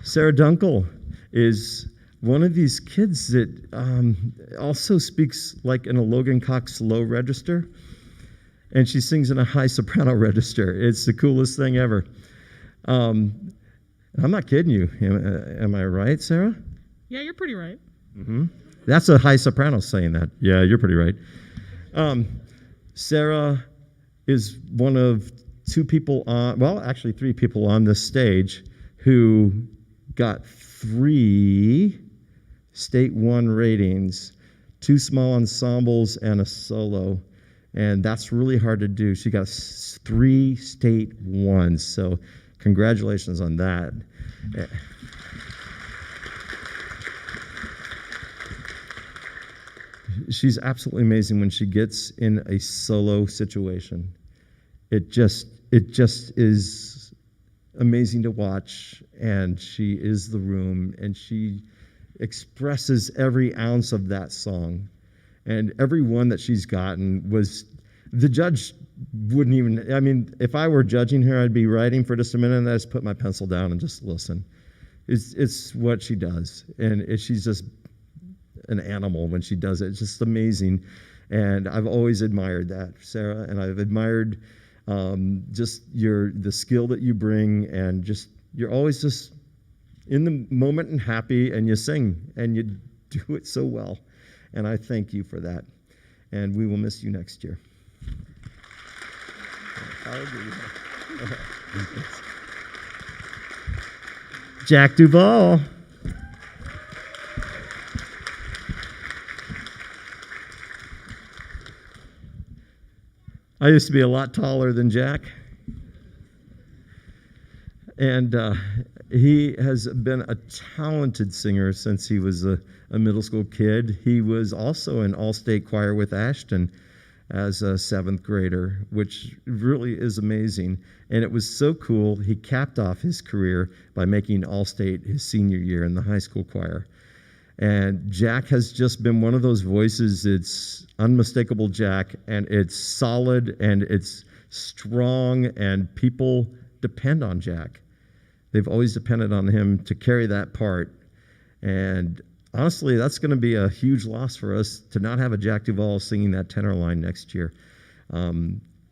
Sarah Dunkel is one of these kids that also speaks like in a Logan Cox low register, and she sings in a high soprano register. It's the coolest thing ever. I'm not kidding you. Am I right, Sarah? Yeah, you're pretty right. Mm-hmm. That's a high soprano saying that. Yeah, you're pretty right. Sarah is one of three people on this stage who got 3 state 1 ratings, 2 small ensembles and a solo. And that's really hard to do. She got 3 state 1s. So congratulations on that. She's absolutely amazing when she gets in a solo situation. It just is amazing to watch, and she is the room, and she expresses every ounce of that song. And every one that she's gotten was, the judge wouldn't even, if I were judging her, I'd be writing for just a minute and I just put my pencil down and just listen. It's what she does. And she's just an animal when she does it. It's just amazing. And I've always admired that, Sarah, and I've admired just the skill that you bring, and just, you're always just in the moment and happy, and you sing, and you do it so well. And I thank you for that. And we will miss you next year. Jack Duvall. I used to be a lot taller than Jack. And he has been a talented singer since he was a middle school kid. He was also in all-state choir with Ashton as a 7th grader, which really is amazing. And it was so cool, he capped off his career by making all-state his senior year in the high school choir. And Jack has just been one of those voices. It's unmistakable Jack, and it's solid, and it's strong, and people depend on Jack. They've always depended on him to carry that part. And honestly, that's going to be a huge loss for us to not have a Jack Duvall singing that tenor line next year.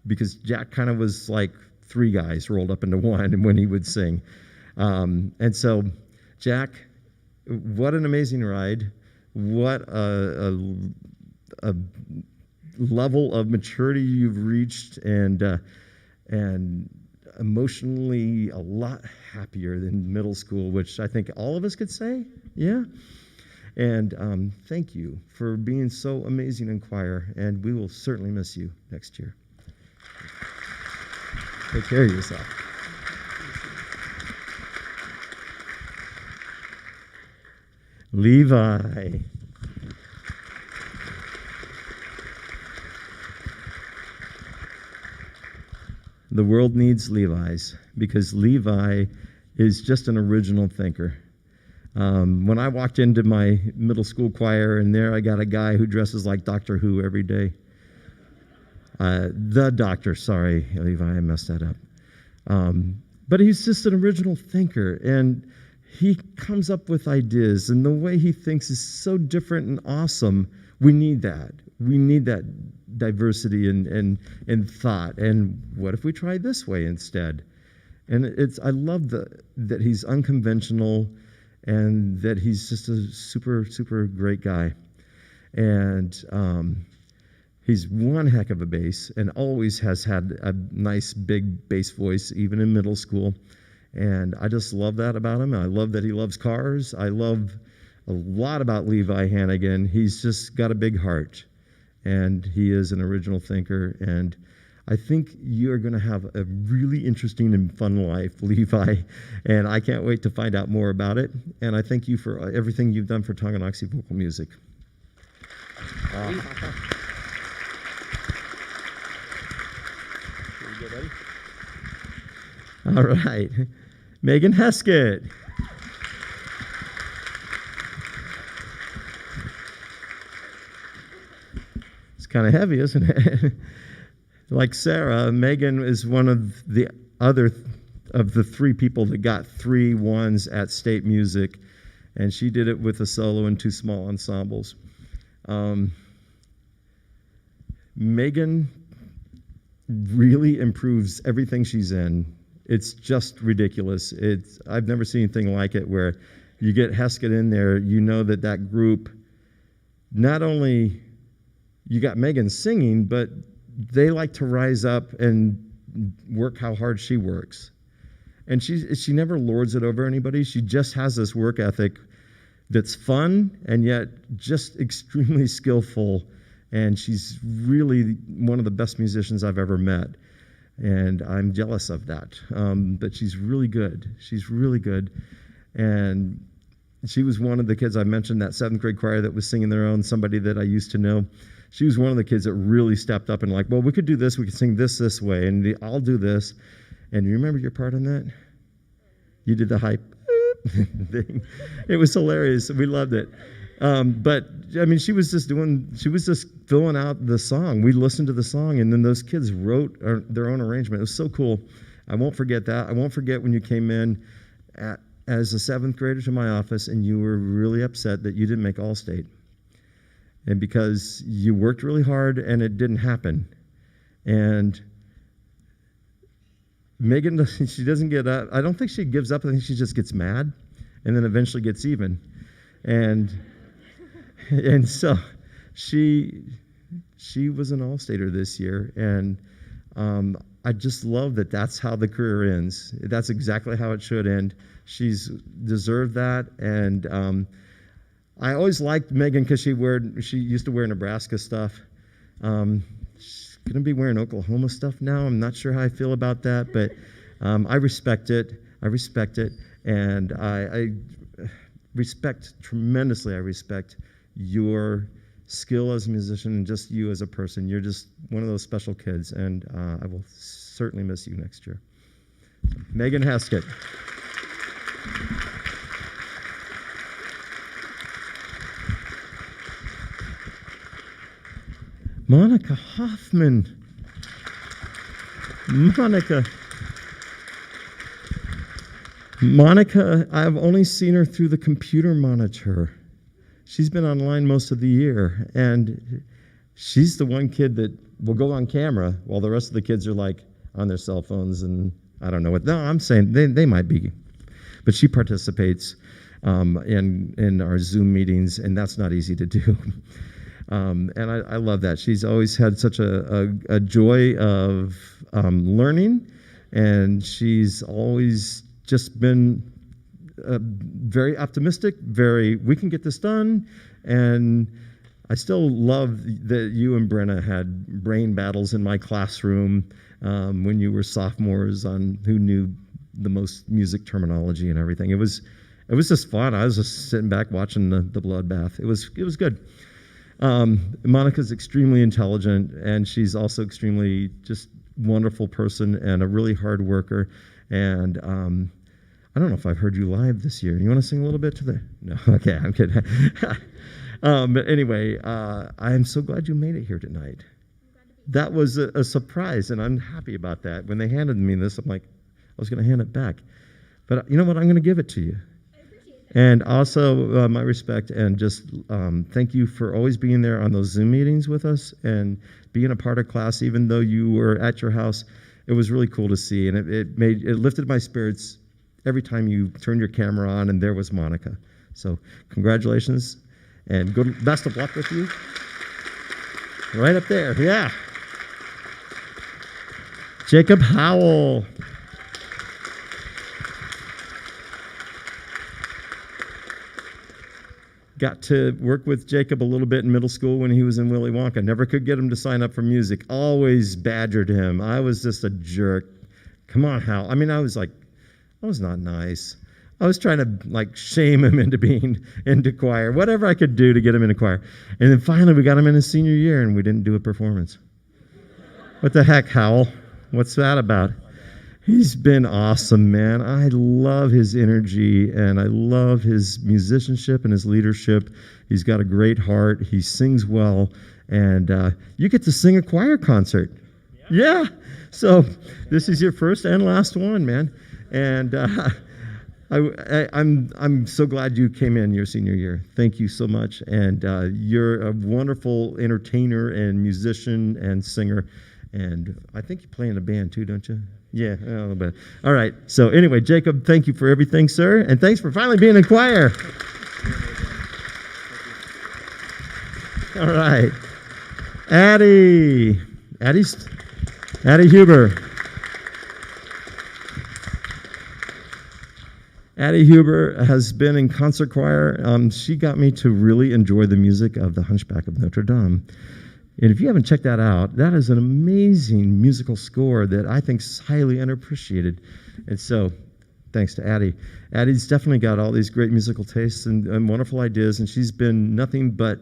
Because Jack kind of was like 3 guys rolled up into one when he would sing. And so, Jack, what an amazing ride. What a level of maturity you've reached, and emotionally a lot happier than middle school, which I think all of us could say. Yeah. And thank you for being so amazing in choir, and we will certainly miss you next year. Take care of yourself. Levi. The world needs Levi's, because Levi is just an original thinker. When I walked into my middle school choir, and there I got a guy who dresses like Doctor Who every day. The Doctor, sorry, Levi, I messed that up. But he's just an original thinker, and he comes up with ideas, and the way he thinks is so different and awesome. We need that. We need that diversity in thought. And what if we try this way instead? And I love that he's unconventional, and that he's just a super, super great guy. And he's one heck of a bass, and always has had a nice big bass voice, even in middle school. And I just love that about him. I love that he loves cars. I love a lot about Levi Hannigan. He's just got a big heart. and he is an original thinker. And I think you're going to have a really interesting and fun life, Levi, and I can't wait to find out more about it. And I thank you for everything you've done for Tonganoxie Vocal Music. All right, Megan Heskett. It's kind of heavy, isn't it? Like Sarah, Megan is one of the other of the three people that got 3 1s at State Music, and she did it with a solo and 2 small ensembles. Megan really improves everything she's in. It's just ridiculous. I've never seen anything like it where you get Heskett in there, you know that group, not only you got Megan singing, but they like to rise up and work how hard she works. And she never lords it over anybody. She just has this work ethic that's fun and yet just extremely skillful. And she's really one of the best musicians I've ever met. And I'm jealous of that. But she's really good. She's really good. And she was one of the kids I mentioned, that 7th grade choir that was singing their own, somebody that I used to know. She was one of the kids that really stepped up and like, well, we could do this. We could sing this way. And I'll do this. And you remember your part in that? You did the hype thing. It was hilarious. We loved it. But I mean, she was just filling out the song. We listened to the song, and then those kids wrote their own arrangement. It was so cool. I won't forget that. I won't forget when you came in as a 7th grader to my office, and you were really upset that you didn't make All-State. And because you worked really hard, and it didn't happen. And Megan, she doesn't get up. I don't think she gives up. I think she just gets mad, and then eventually gets even. And so she was an All-Stater this year, and I just love that that's how the career ends. That's exactly how it should end. She's deserved that, and I always liked Megan because she used to wear Nebraska stuff. She's going to be wearing Oklahoma stuff now. I'm not sure how I feel about that, but I respect it. I respect it, and I tremendously, I respect your skill as a musician and just you as a person. You're just one of those special kids, and I will certainly miss you next year. Megan Heskett. Monica Hoffman. Monica, I've only seen her through the computer monitor. She's been online most of the year, and she's the one kid that will go on camera while the rest of the kids are like on their cell phones and I don't know what. No, I'm saying they might be. But she participates in our Zoom meetings, and that's not easy to do. And I love that. She's always had such a joy of learning, and she's always just been very optimistic, we can get this done. And I still love that you and Brenna had brain battles in my classroom when you were sophomores on who knew the most music terminology and everything. It was just fun. I was just sitting back watching the bloodbath. It was good. Monica's extremely intelligent, and she's also extremely just wonderful person and a really hard worker. And I don't know if I've heard you live this year. You want to sing a little bit to the? No, okay, I'm kidding. But anyway, I'm so glad you made it here tonight. That was a surprise, and I'm happy about that. When they handed me this, I'm like, I was going to hand it back. But you know what? I'm going to give it to you. I appreciate that. And also, my respect, and just thank you for always being there on those Zoom meetings with us and being a part of class, even though you were at your house. It was really cool to see, and it lifted my spirits every time you turned your camera on and there was Monica. So congratulations, and best of luck with you. Right up there, yeah. Jacob Howell. got to work with Jacob a little bit in middle school when he was in Willy Wonka. Never could get him to sign up for music. Always badgered him. I was just a jerk. Come on, Hal. I mean, I was not nice. I was trying to like shame him into being into choir, whatever I could do to get him into choir. And then finally we got him in his senior year and we didn't do a performance. What the heck, Howell? What's that about? He's been awesome, man. I love his energy and I love his musicianship and his leadership. He's got a great heart. He sings well. And you get to sing a choir concert. Yeah. So this is your first and last one, man. And I'm so glad you came in your senior year. Thank you so much. And you're a wonderful entertainer and musician and singer. And I think you play in a band too, don't you? Yeah, a little bit. All right. So anyway, Jacob, thank you for everything, sir. And thanks for finally being in choir. All right. Addie Huber. Addie Huber has been in concert choir. She got me to really enjoy the music of The Hunchback of Notre Dame. And if you haven't checked that out, that is an amazing musical score that I think is highly underappreciated. And so, thanks to Addie. Addie's definitely got all these great musical tastes and wonderful ideas, and she's been nothing but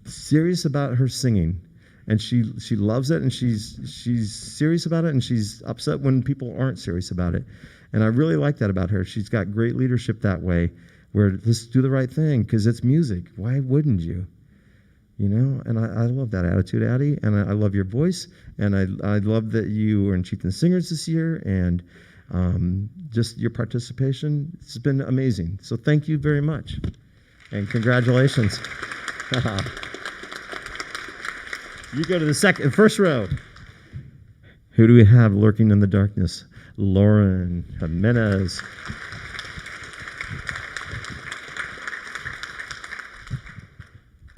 serious about her singing. And she loves it, and she's serious about it, and she's upset when people aren't serious about it. And I really like that about her. She's got great leadership that way, where just do the right thing, because it's music. Why wouldn't you? You know, and I love that attitude, Addie, and I love your voice, and I love that you were in Chieftain Singers this year, and just your participation. It's been amazing. So thank you very much, and congratulations. You go to the first row. Who do we have lurking in the darkness? Lauren Jimenez.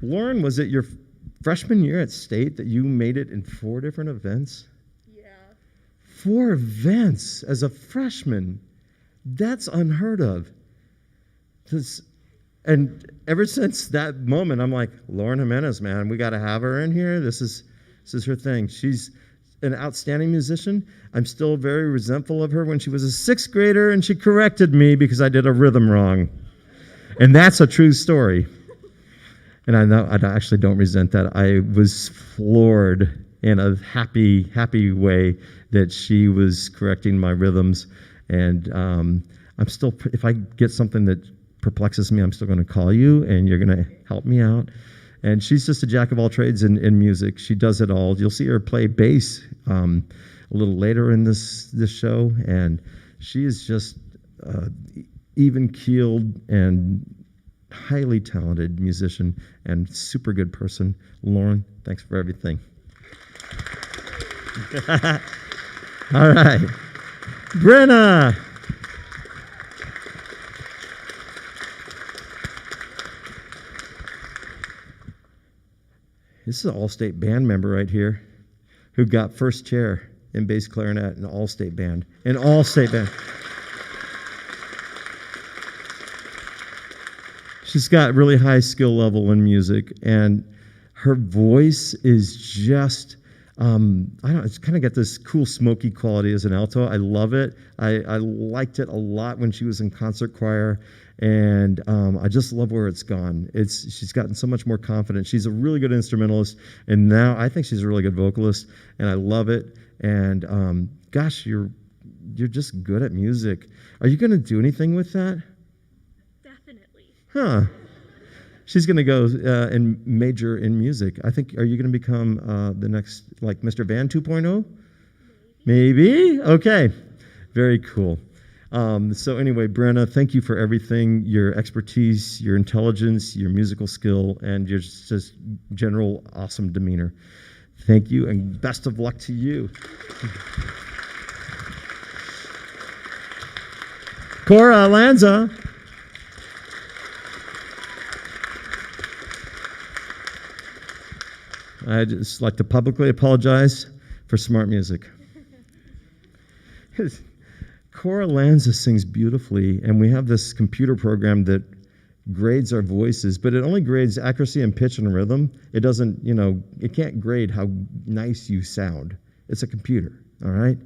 Lauren, was it your freshman year at State that you made it in 4 different events? Yeah. 4 events as a freshman. That's unheard of. And ever since that moment, I'm like, Lauren Jimenez, man, we got to have her in here. This is her thing. She's an outstanding musician. I'm still very resentful of her when she was a 6th grader and she corrected me because I did a rhythm wrong. And that's a true story. And I know I actually don't resent that. I was floored in a happy way that she was correcting my rhythms. And I'm still, if I get something that perplexes me, I'm still going to call you, and you're going to help me out. And she's just a jack of all trades in music. She does it all. You'll see her play bass a little later in this show, and she is just even-keeled and highly talented musician and super good person. Lauren, thanks for everything. All right. Brenna. This is an all-state band member right here who got first chair in bass clarinet in an all-state band. An all-state band. She's got really high skill level in music, and her voice is just, it's kind of got this cool smoky quality as an alto. I love it. I liked it a lot when she was in concert choir, and I just love where it's gone. She's gotten so much more confident. She's a really good instrumentalist, and now I think she's a really good vocalist, and I love it. And gosh, you're just good at music. Are you going to do anything with that? Huh. She's going to go and major in music. I think, are you going to become the next, like Mr. Van 2.0? Maybe? Okay. Very cool. So anyway, Brenna, thank you for everything, your expertise, your intelligence, your musical skill, and your just general awesome demeanor. Thank you, and best of luck to you. Cora Lanza. I'd just like to publicly apologize for smart music. Cora Lanza sings beautifully, and we have this computer program that grades our voices, but it only grades accuracy and pitch and rhythm. It doesn't, it can't grade how nice you sound. It's a computer, all right?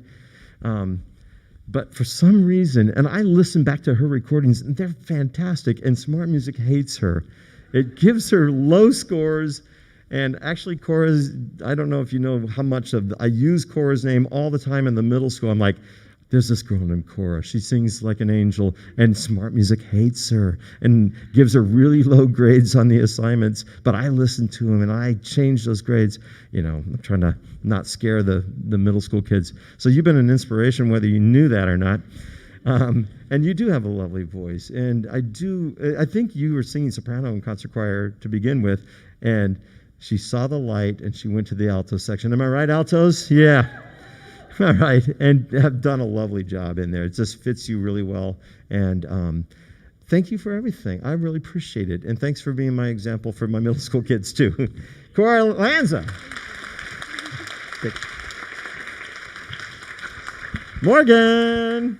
But for some reason, and I listen back to her recordings, and they're fantastic, and Smart Music hates her. It gives her low scores, and actually Cora's, I don't know if you know how much I use Cora's name all the time in the middle school. I'm like, there's this girl named Cora. She sings like an angel, and Smart Music hates her and gives her really low grades on the assignments. But I listen to them, and I change those grades. I'm trying to not scare the middle school kids. So you've been an inspiration, whether you knew that or not. And you do have a lovely voice. And I think you were singing soprano in concert choir to begin with, and she saw the light, and she went to the alto section. Am I right, altos? Yeah. All right, and have done a lovely job in there. It just fits you really well. And thank you for everything. I really appreciate it. And thanks for being my example for my middle school kids, too. Cora Lanza. Morgan.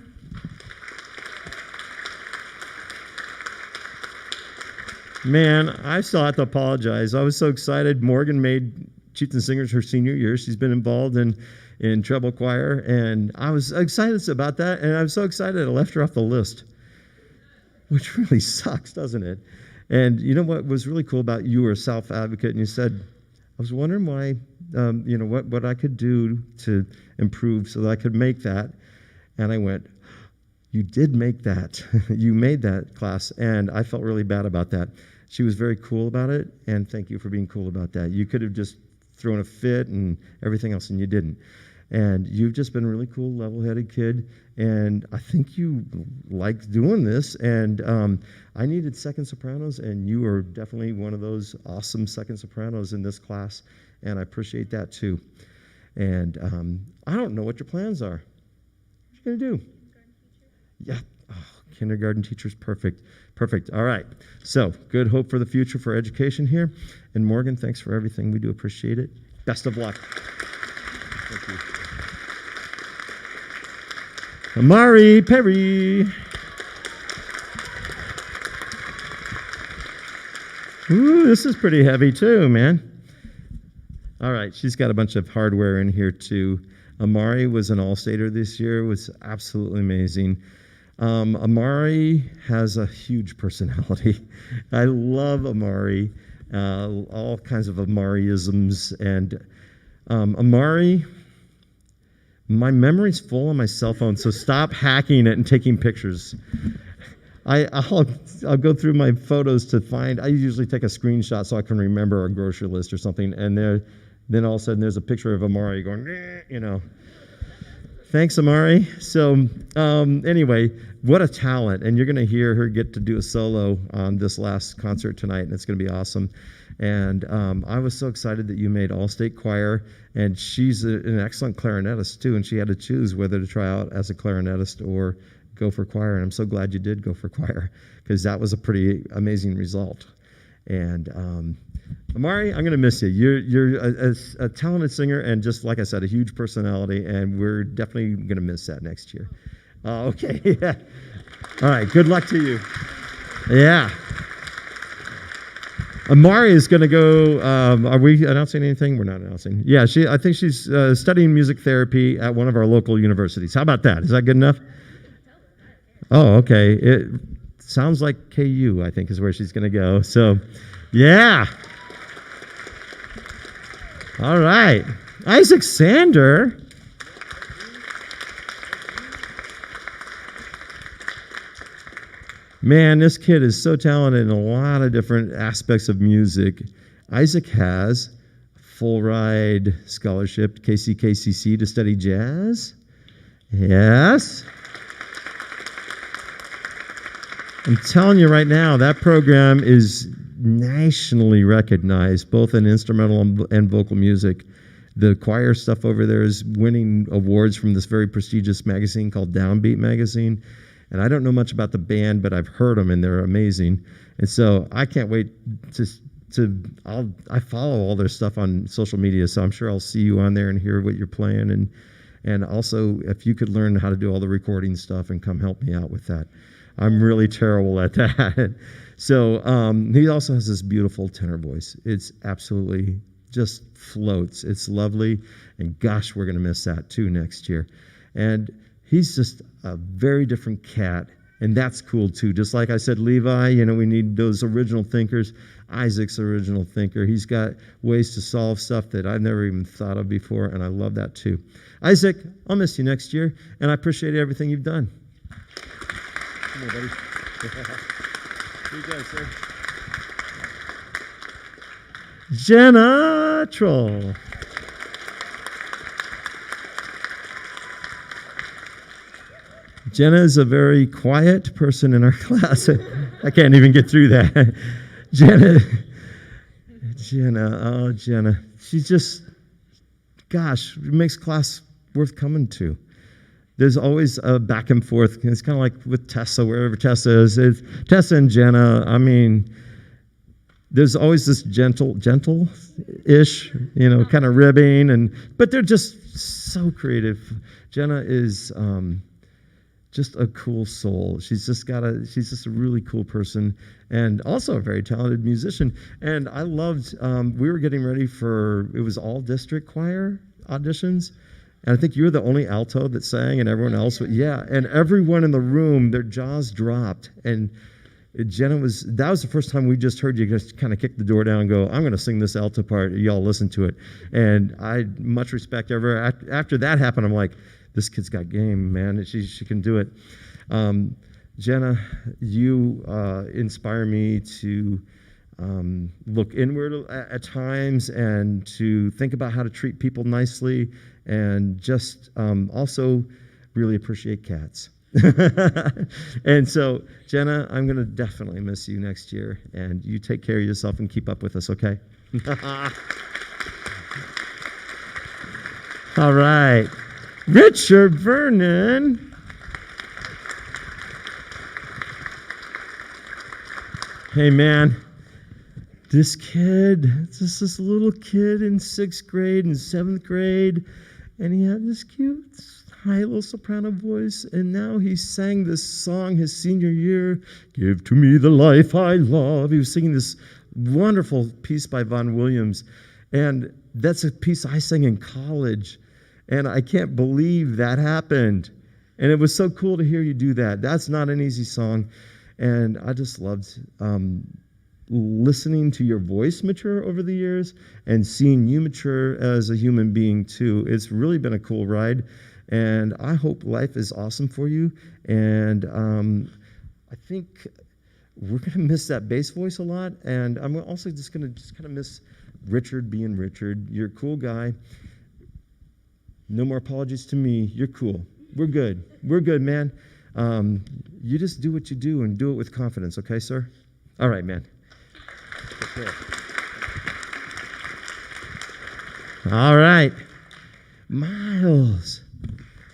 Man, I still have to apologize. I was so excited. Morgan made Chieftain Singers her senior year. She's been involved in treble choir, and I was excited about that, and I was so excited I left her off the list, which really sucks, doesn't it? And you know what was really cool about you were a self-advocate, and you said, I was wondering why, what I could do to improve so that I could make that, and I went, you did make that. You made that class, and I felt really bad about that. She was very cool about it, and thank you for being cool about that. You could have just thrown a fit and everything else, and you didn't. And you've just been a really cool, level-headed kid, and I think you like doing this. And I needed second sopranos, and you are definitely one of those awesome second sopranos in this class, and I appreciate that too. And I don't know what your plans are. What are you going to do? Yeah. Oh, kindergarten teacher's perfect. Perfect. All right. So, good hope for the future for education here. And Morgan, thanks for everything. We do appreciate it. Best of luck. Thank you. Amari Perry. Ooh, this is pretty heavy too, man. All right. She's got a bunch of hardware in here too. Amari was an all-stater this year. Was absolutely amazing. Amari has a huge personality. I love Amari, all kinds of Amariisms. And Amari, my memory's full on my cell phone, so stop hacking it and taking pictures. I'll go through my photos to find, I usually take a screenshot so I can remember a grocery list or something, and then all of a sudden there's a picture of Amari going, Thanks, Amari. So anyway, what a talent. And you're going to hear her get to do a solo on this last concert tonight, and it's going to be awesome. And I was so excited that you made All-State Choir, and she's an excellent clarinetist, too, and she had to choose whether to try out as a clarinetist or go for choir, and I'm so glad you did go for choir, because that was a pretty amazing result. And Amari, I'm going to miss you. You're a talented singer, and just like I said, a huge personality, and we're definitely going to miss that next year. Okay. Yeah. All right. Good luck to you. Yeah. Amari is going to go. Are we announcing anything? We're not announcing. Yeah. I think she's studying music therapy at one of our local universities. How about that? Is that good enough? Oh, okay. It sounds like KU, I think, is where she's going to go. So, yeah. All right. Isaac Sander. Man, this kid is so talented in a lot of different aspects of music. Isaac has a full ride scholarship, KCKCC, to study jazz. Yes. I'm telling you right now, that program is nationally recognized, both in instrumental and vocal music. The choir stuff over there is winning awards from this very prestigious magazine called Downbeat Magazine. And I don't know much about the band, but I've heard them, and they're amazing. And so I can't wait I follow all their stuff on social media, so I'm sure I'll see you on there and hear what you're playing. And also, if you could learn how to do all the recording stuff and come help me out with that. I'm really terrible at that. So he also has this beautiful tenor voice. It's absolutely just floats. It's lovely. And gosh, we're going to miss that too next year. And he's just a very different cat. And that's cool too. Just like I said, Levi, we need those original thinkers. Isaac's original thinker. He's got ways to solve stuff that I've never even thought of before, and I love that too. Isaac, I'll miss you next year, and I appreciate everything you've done. Come here, buddy. Here you go, sir. Jenna Troll. Jenna is a very quiet person in our class. I can't even get through that. Jenna. She's just, gosh, it makes class worth coming to. There's always a back and forth. It's kind of like with Tessa, wherever Tessa is. It's Tessa and Jenna, there's always this gentle-ish, kind of ribbing, but they're just so creative. Jenna is just a cool soul. She's just a really cool person, and also a very talented musician. And I loved, we were getting ready it was all district choir auditions, and I think you were the only alto that sang, and everyone else, and everyone in the room, their jaws dropped, and that was the first time we just heard you just kind of kick the door down and go, I'm going to sing this alto part, y'all listen to it. And I much respect her. After that happened, I'm like, this kid's got game, man. She can do it. Jenna, you inspire me to look inward at times and to think about how to treat people nicely, and just also really appreciate cats. And so, Jenna, I'm going to definitely miss you next year, and you take care of yourself and keep up with us, okay? All right. Richard Vernon. Hey, man. This kid, just this little kid in 6th grade and 7th grade, and he had this cute, high little soprano voice, and now he sang this song his senior year, Give to Me the Life I Love. He was singing this wonderful piece by Vaughan Williams, and that's a piece I sang in college. And I can't believe that happened. And it was so cool to hear you do that. That's not an easy song. And I just loved listening to your voice mature over the years and seeing you mature as a human being too. It's really been a cool ride. And I hope life is awesome for you. And I think we're going to miss that bass voice a lot. And I'm also just going to kind of miss Richard being Richard. You're a cool guy. No more apologies to me. You're cool. We're good. We're good, man. You just do what you do and do it with confidence, okay, sir? All right, man. Take care. All right. Miles.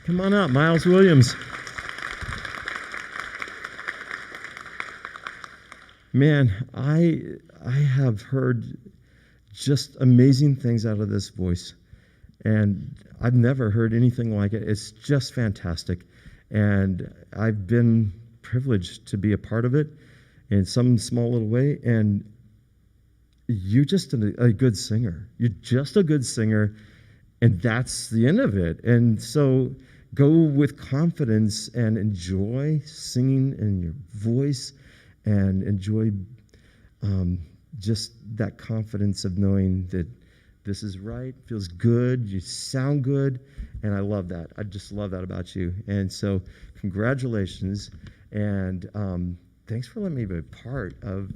Come on up, Miles Williams. Man, I have heard just amazing things out of this voice. And I've never heard anything like it. It's just fantastic. And I've been privileged to be a part of it in some small little way. And you're just a good singer. You're just a good singer. And that's the end of it. And so go with confidence and enjoy singing in your voice, and enjoy just that confidence of knowing that this is right, feels good, you sound good, and I love that. I just love that about you. And so congratulations, and thanks for letting me be a part of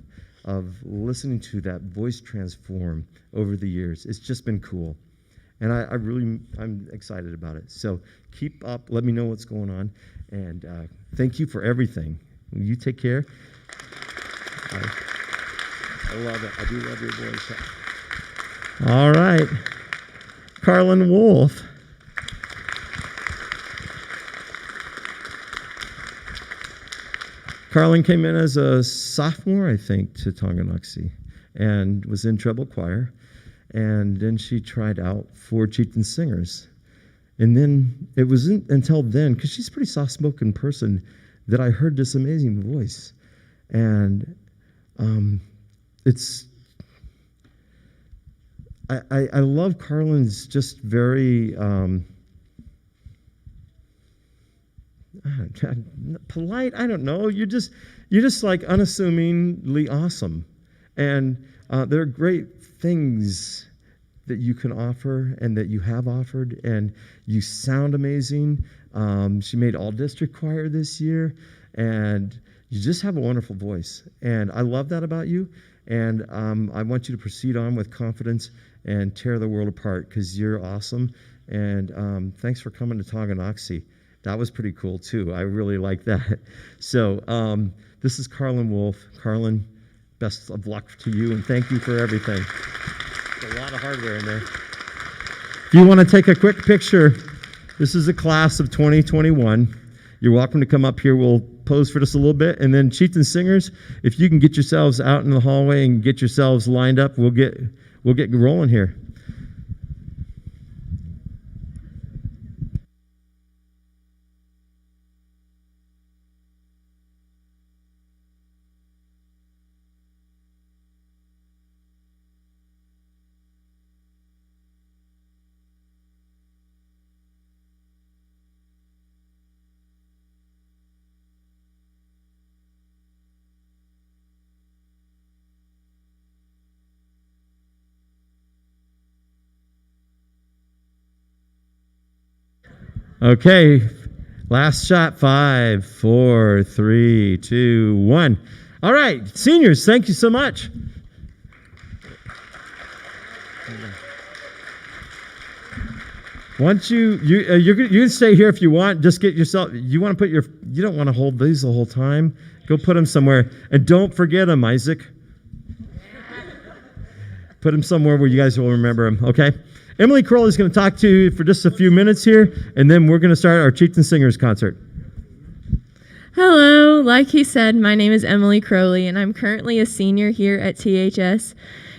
listening to that voice transform over the years. It's just been cool. And I'm excited about it. So keep up. Let me know what's going on. And thank you for everything. You take care. I love it. I do love your voice. All right. Carlin Wolf. Carlin came in as a sophomore, I think, to Tonganoxie, and was in treble choir. And then she tried out for Chieftain Singers. And then it wasn't until then, because she's a pretty soft-spoken person, that I heard this amazing voice. And I love Carlin's just very polite. I don't know. You're just like unassumingly awesome, and there are great things that you can offer and that you have offered, and you sound amazing. She made all district choir this year, and you just have a wonderful voice, and I love that about you. And I want you to proceed on with confidence and tear the world apart, because you're awesome. And thanks for coming to Tonganoxie. That was pretty cool too. I really like that. So this is Carlin Wolf. Carlin, best of luck to you, and thank you for everything. There's a lot of hardware in there. If you want to take a quick picture, this is a class of 2021. You're welcome to come up here. We'll pose for just a little bit, and then Chieftain Singers, if you can get yourselves out in the hallway and get yourselves lined up, we'll get rolling here. Okay, last shot. 5, 4, 3, 2, 1. All right, seniors, thank you so much. Once you're gonna stay here if you want. Just get yourself. You want to put you don't want to hold these the whole time. Go put them somewhere, and don't forget them, Isaac. Put them somewhere where you guys will remember them. Okay. Emily Crowley is going to talk to you for just a few minutes here, and then we're going to start our Chieftain Singers concert. Hello, like he said, my name is Emily Crowley, and I'm currently a senior here at THS,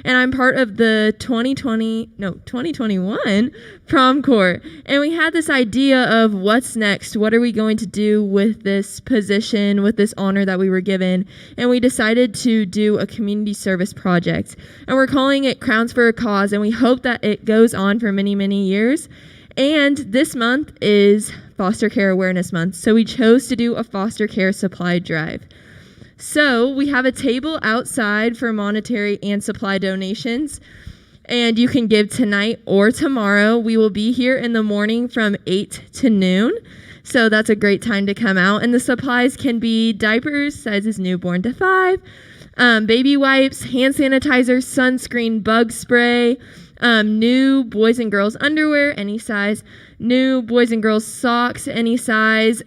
and I'm part of the 2021 prom court. And we had this idea of what's next, what are we going to do with this position, with this honor that we were given, and we decided to do a community service project. And we're calling it Crowns for a Cause, and we hope that it goes on for many, many years. And this month is Foster Care Awareness Month, so we chose to do a foster care supply drive. So we have a table outside for monetary and supply donations, and you can give tonight or tomorrow. We will be here in the morning from 8 to noon, so that's a great time to come out. And the supplies can be diapers, sizes newborn to 5, baby wipes, hand sanitizer, sunscreen, bug spray, new boys and girls underwear, any size, new boys and girls socks, any size,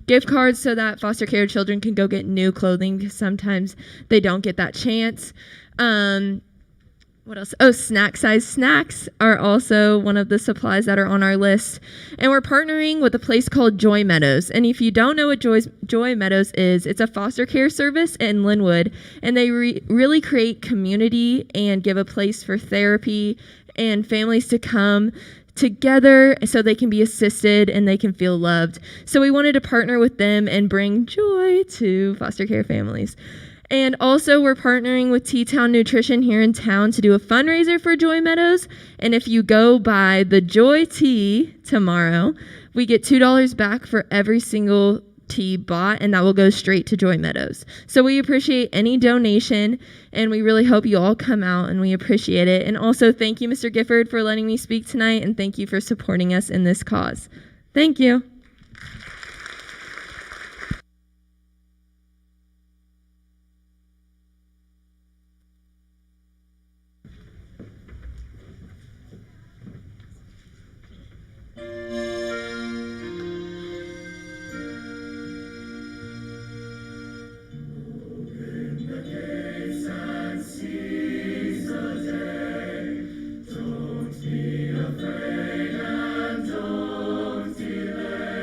gift cards so that foster care children can go get new clothing because sometimes they don't get that chance. What else? Oh, snack size snacks are also one of the supplies that are on our list. And we're partnering with a place called Joy Meadows. And if you don't know what Joy Meadows is, it's a foster care service in Linwood. And they really create community and give a place for therapy and families to come together so they can be assisted and they can feel loved. So we wanted to partner with them and bring joy to foster care families. And also we're partnering with T-Town Nutrition here in town to do a fundraiser for Joy Meadows. And if you go buy the Joy Tea tomorrow, we get $2 back for every single tea bought, and that will go straight to Joy Meadows. So we appreciate any donation, and we really hope you all come out, and we appreciate it. And also thank you, Mr. Gifford, for letting me speak tonight, and thank you for supporting us in this cause. Thank you. Don't be afraid and don't delay.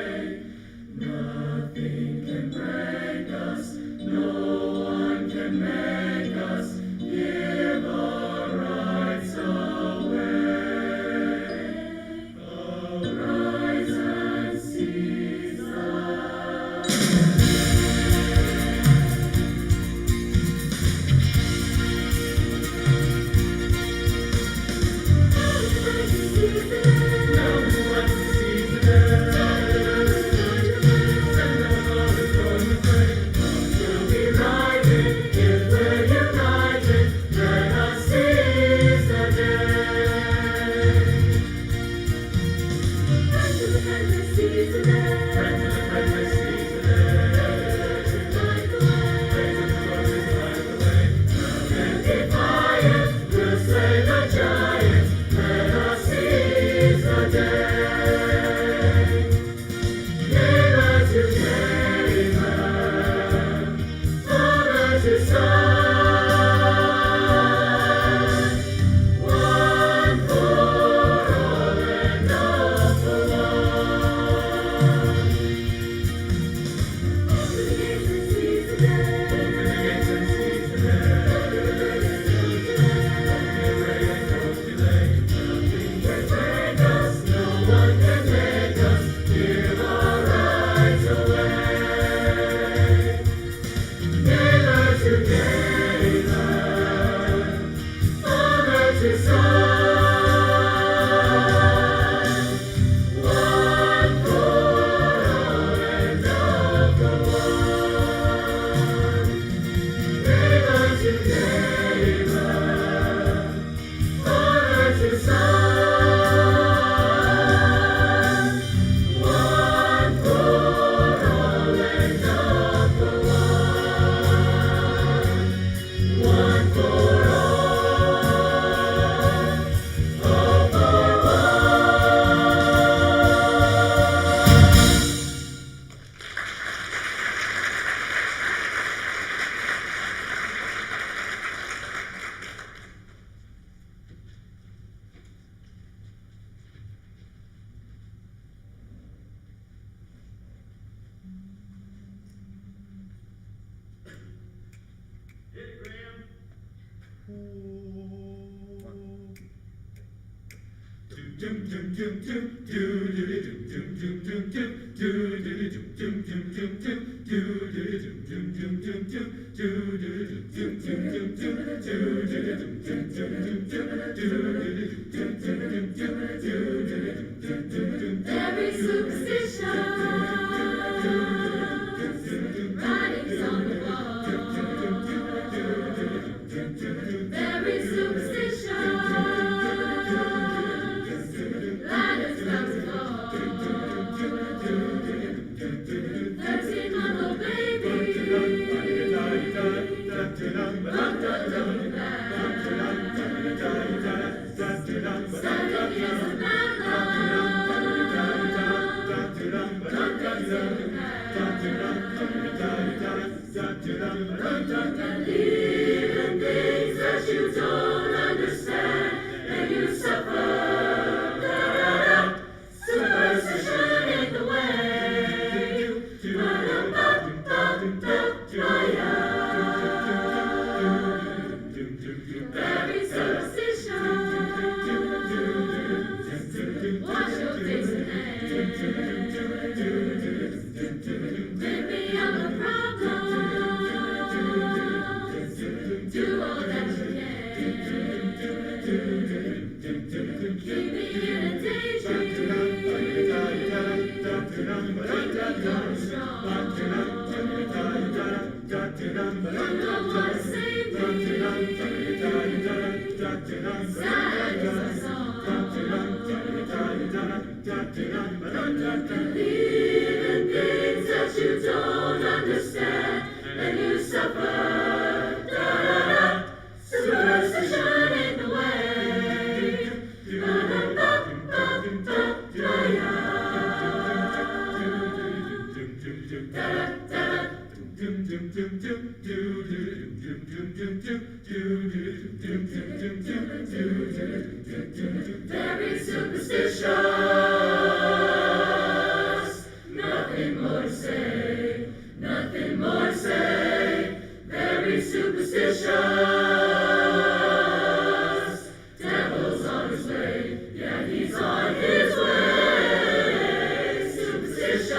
Every superstition, writings on the wall. Very superstition, ladders about to fall. 13-month-old baby, locked up in the back. 7 years of bad luck, locked up in the believe in things that you don't understand, and you suffer. Da-da-da. Superstition ain't the way. Ba-da-ba-ba-ba-ba-ya. Very superstition. Wash your face and hands. Maybe I'm a problem. Do all that you can. Keep me in a daydream. Keep me going strong. You know what to save me. Sad is my song. Believe in things that you don't understand, and you suffer. Da-da-da. Superstition ain't the way. Ba-da-ba-ba-ba-ba-ya. Very superstitious. Nothing more to say. Nothing more to say. Very superstitious. Devil's on his way. Yeah, he's on his way. Superstitious.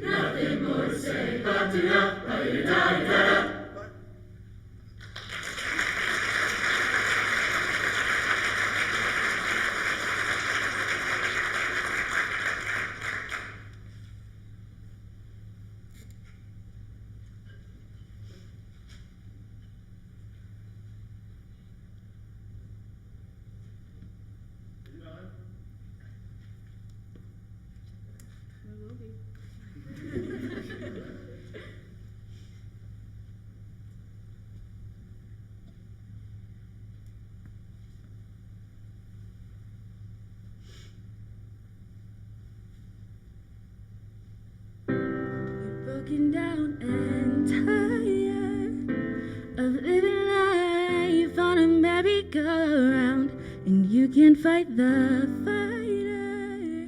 Nothing more to say. Ba-da-da, ba-da-da-da-da. Broken down and tired of living life on a merry-go-round, and you can fight the fighter,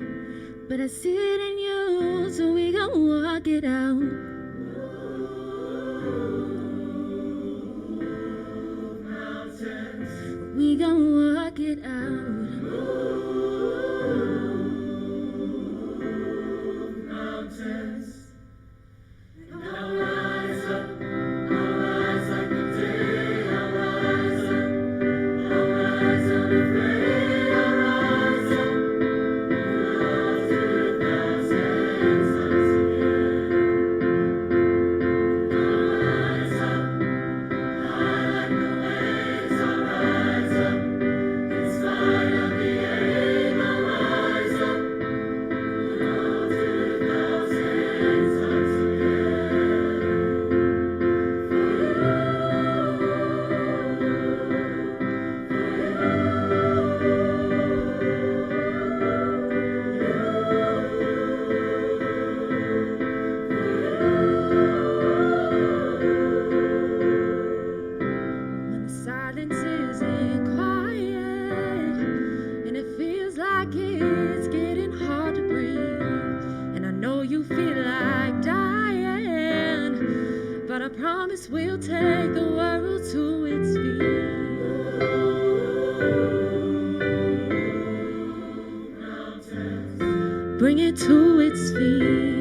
but I see it in you, so we gon' walk it out. We gon' walk it out. I promise we'll take the world to its feet. bring it to its feet.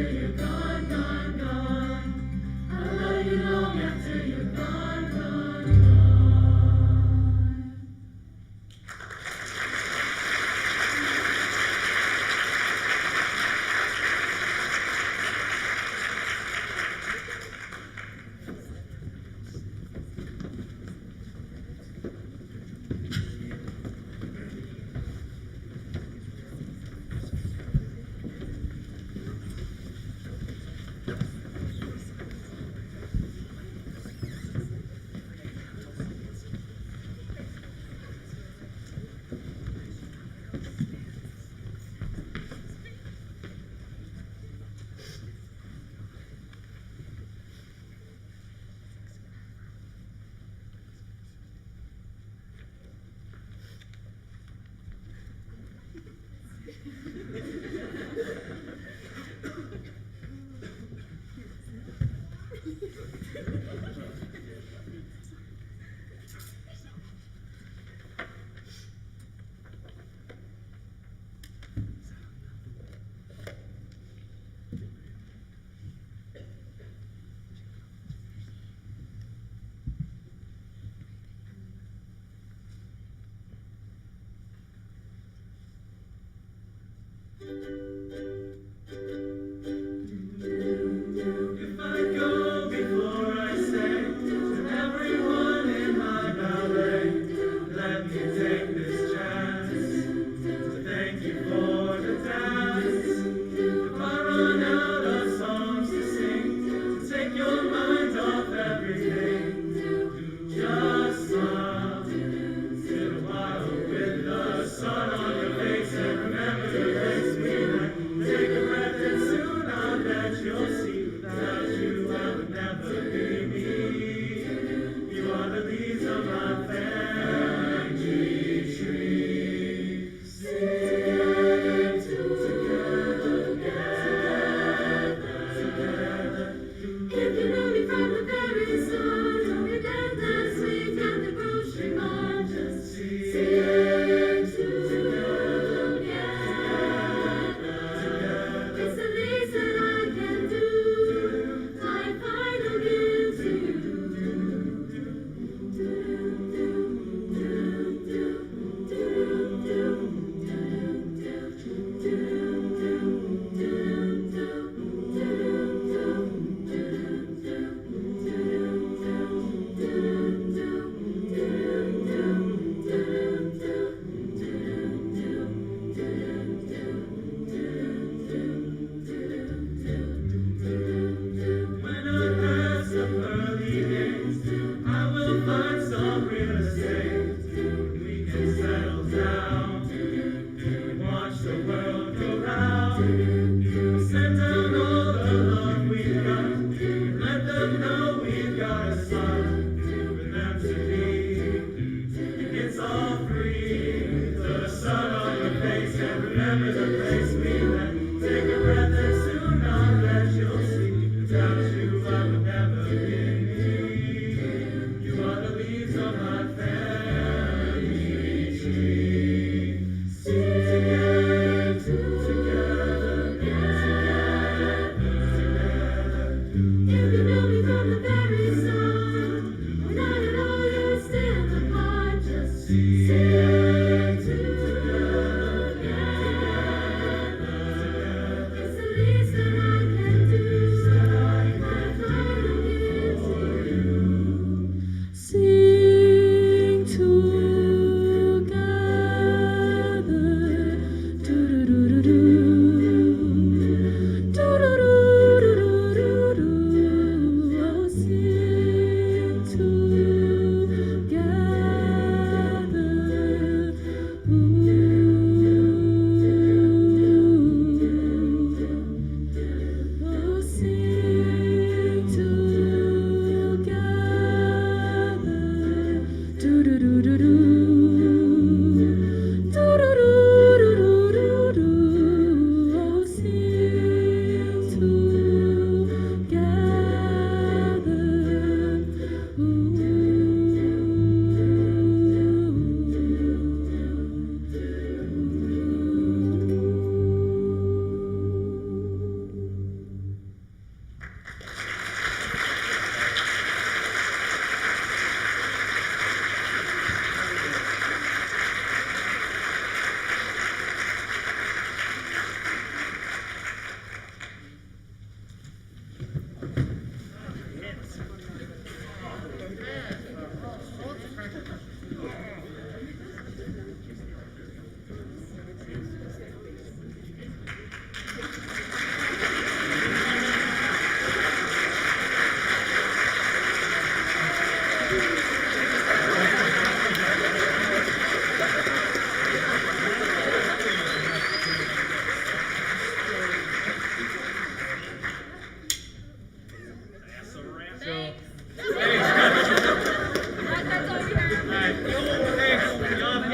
till you're gone.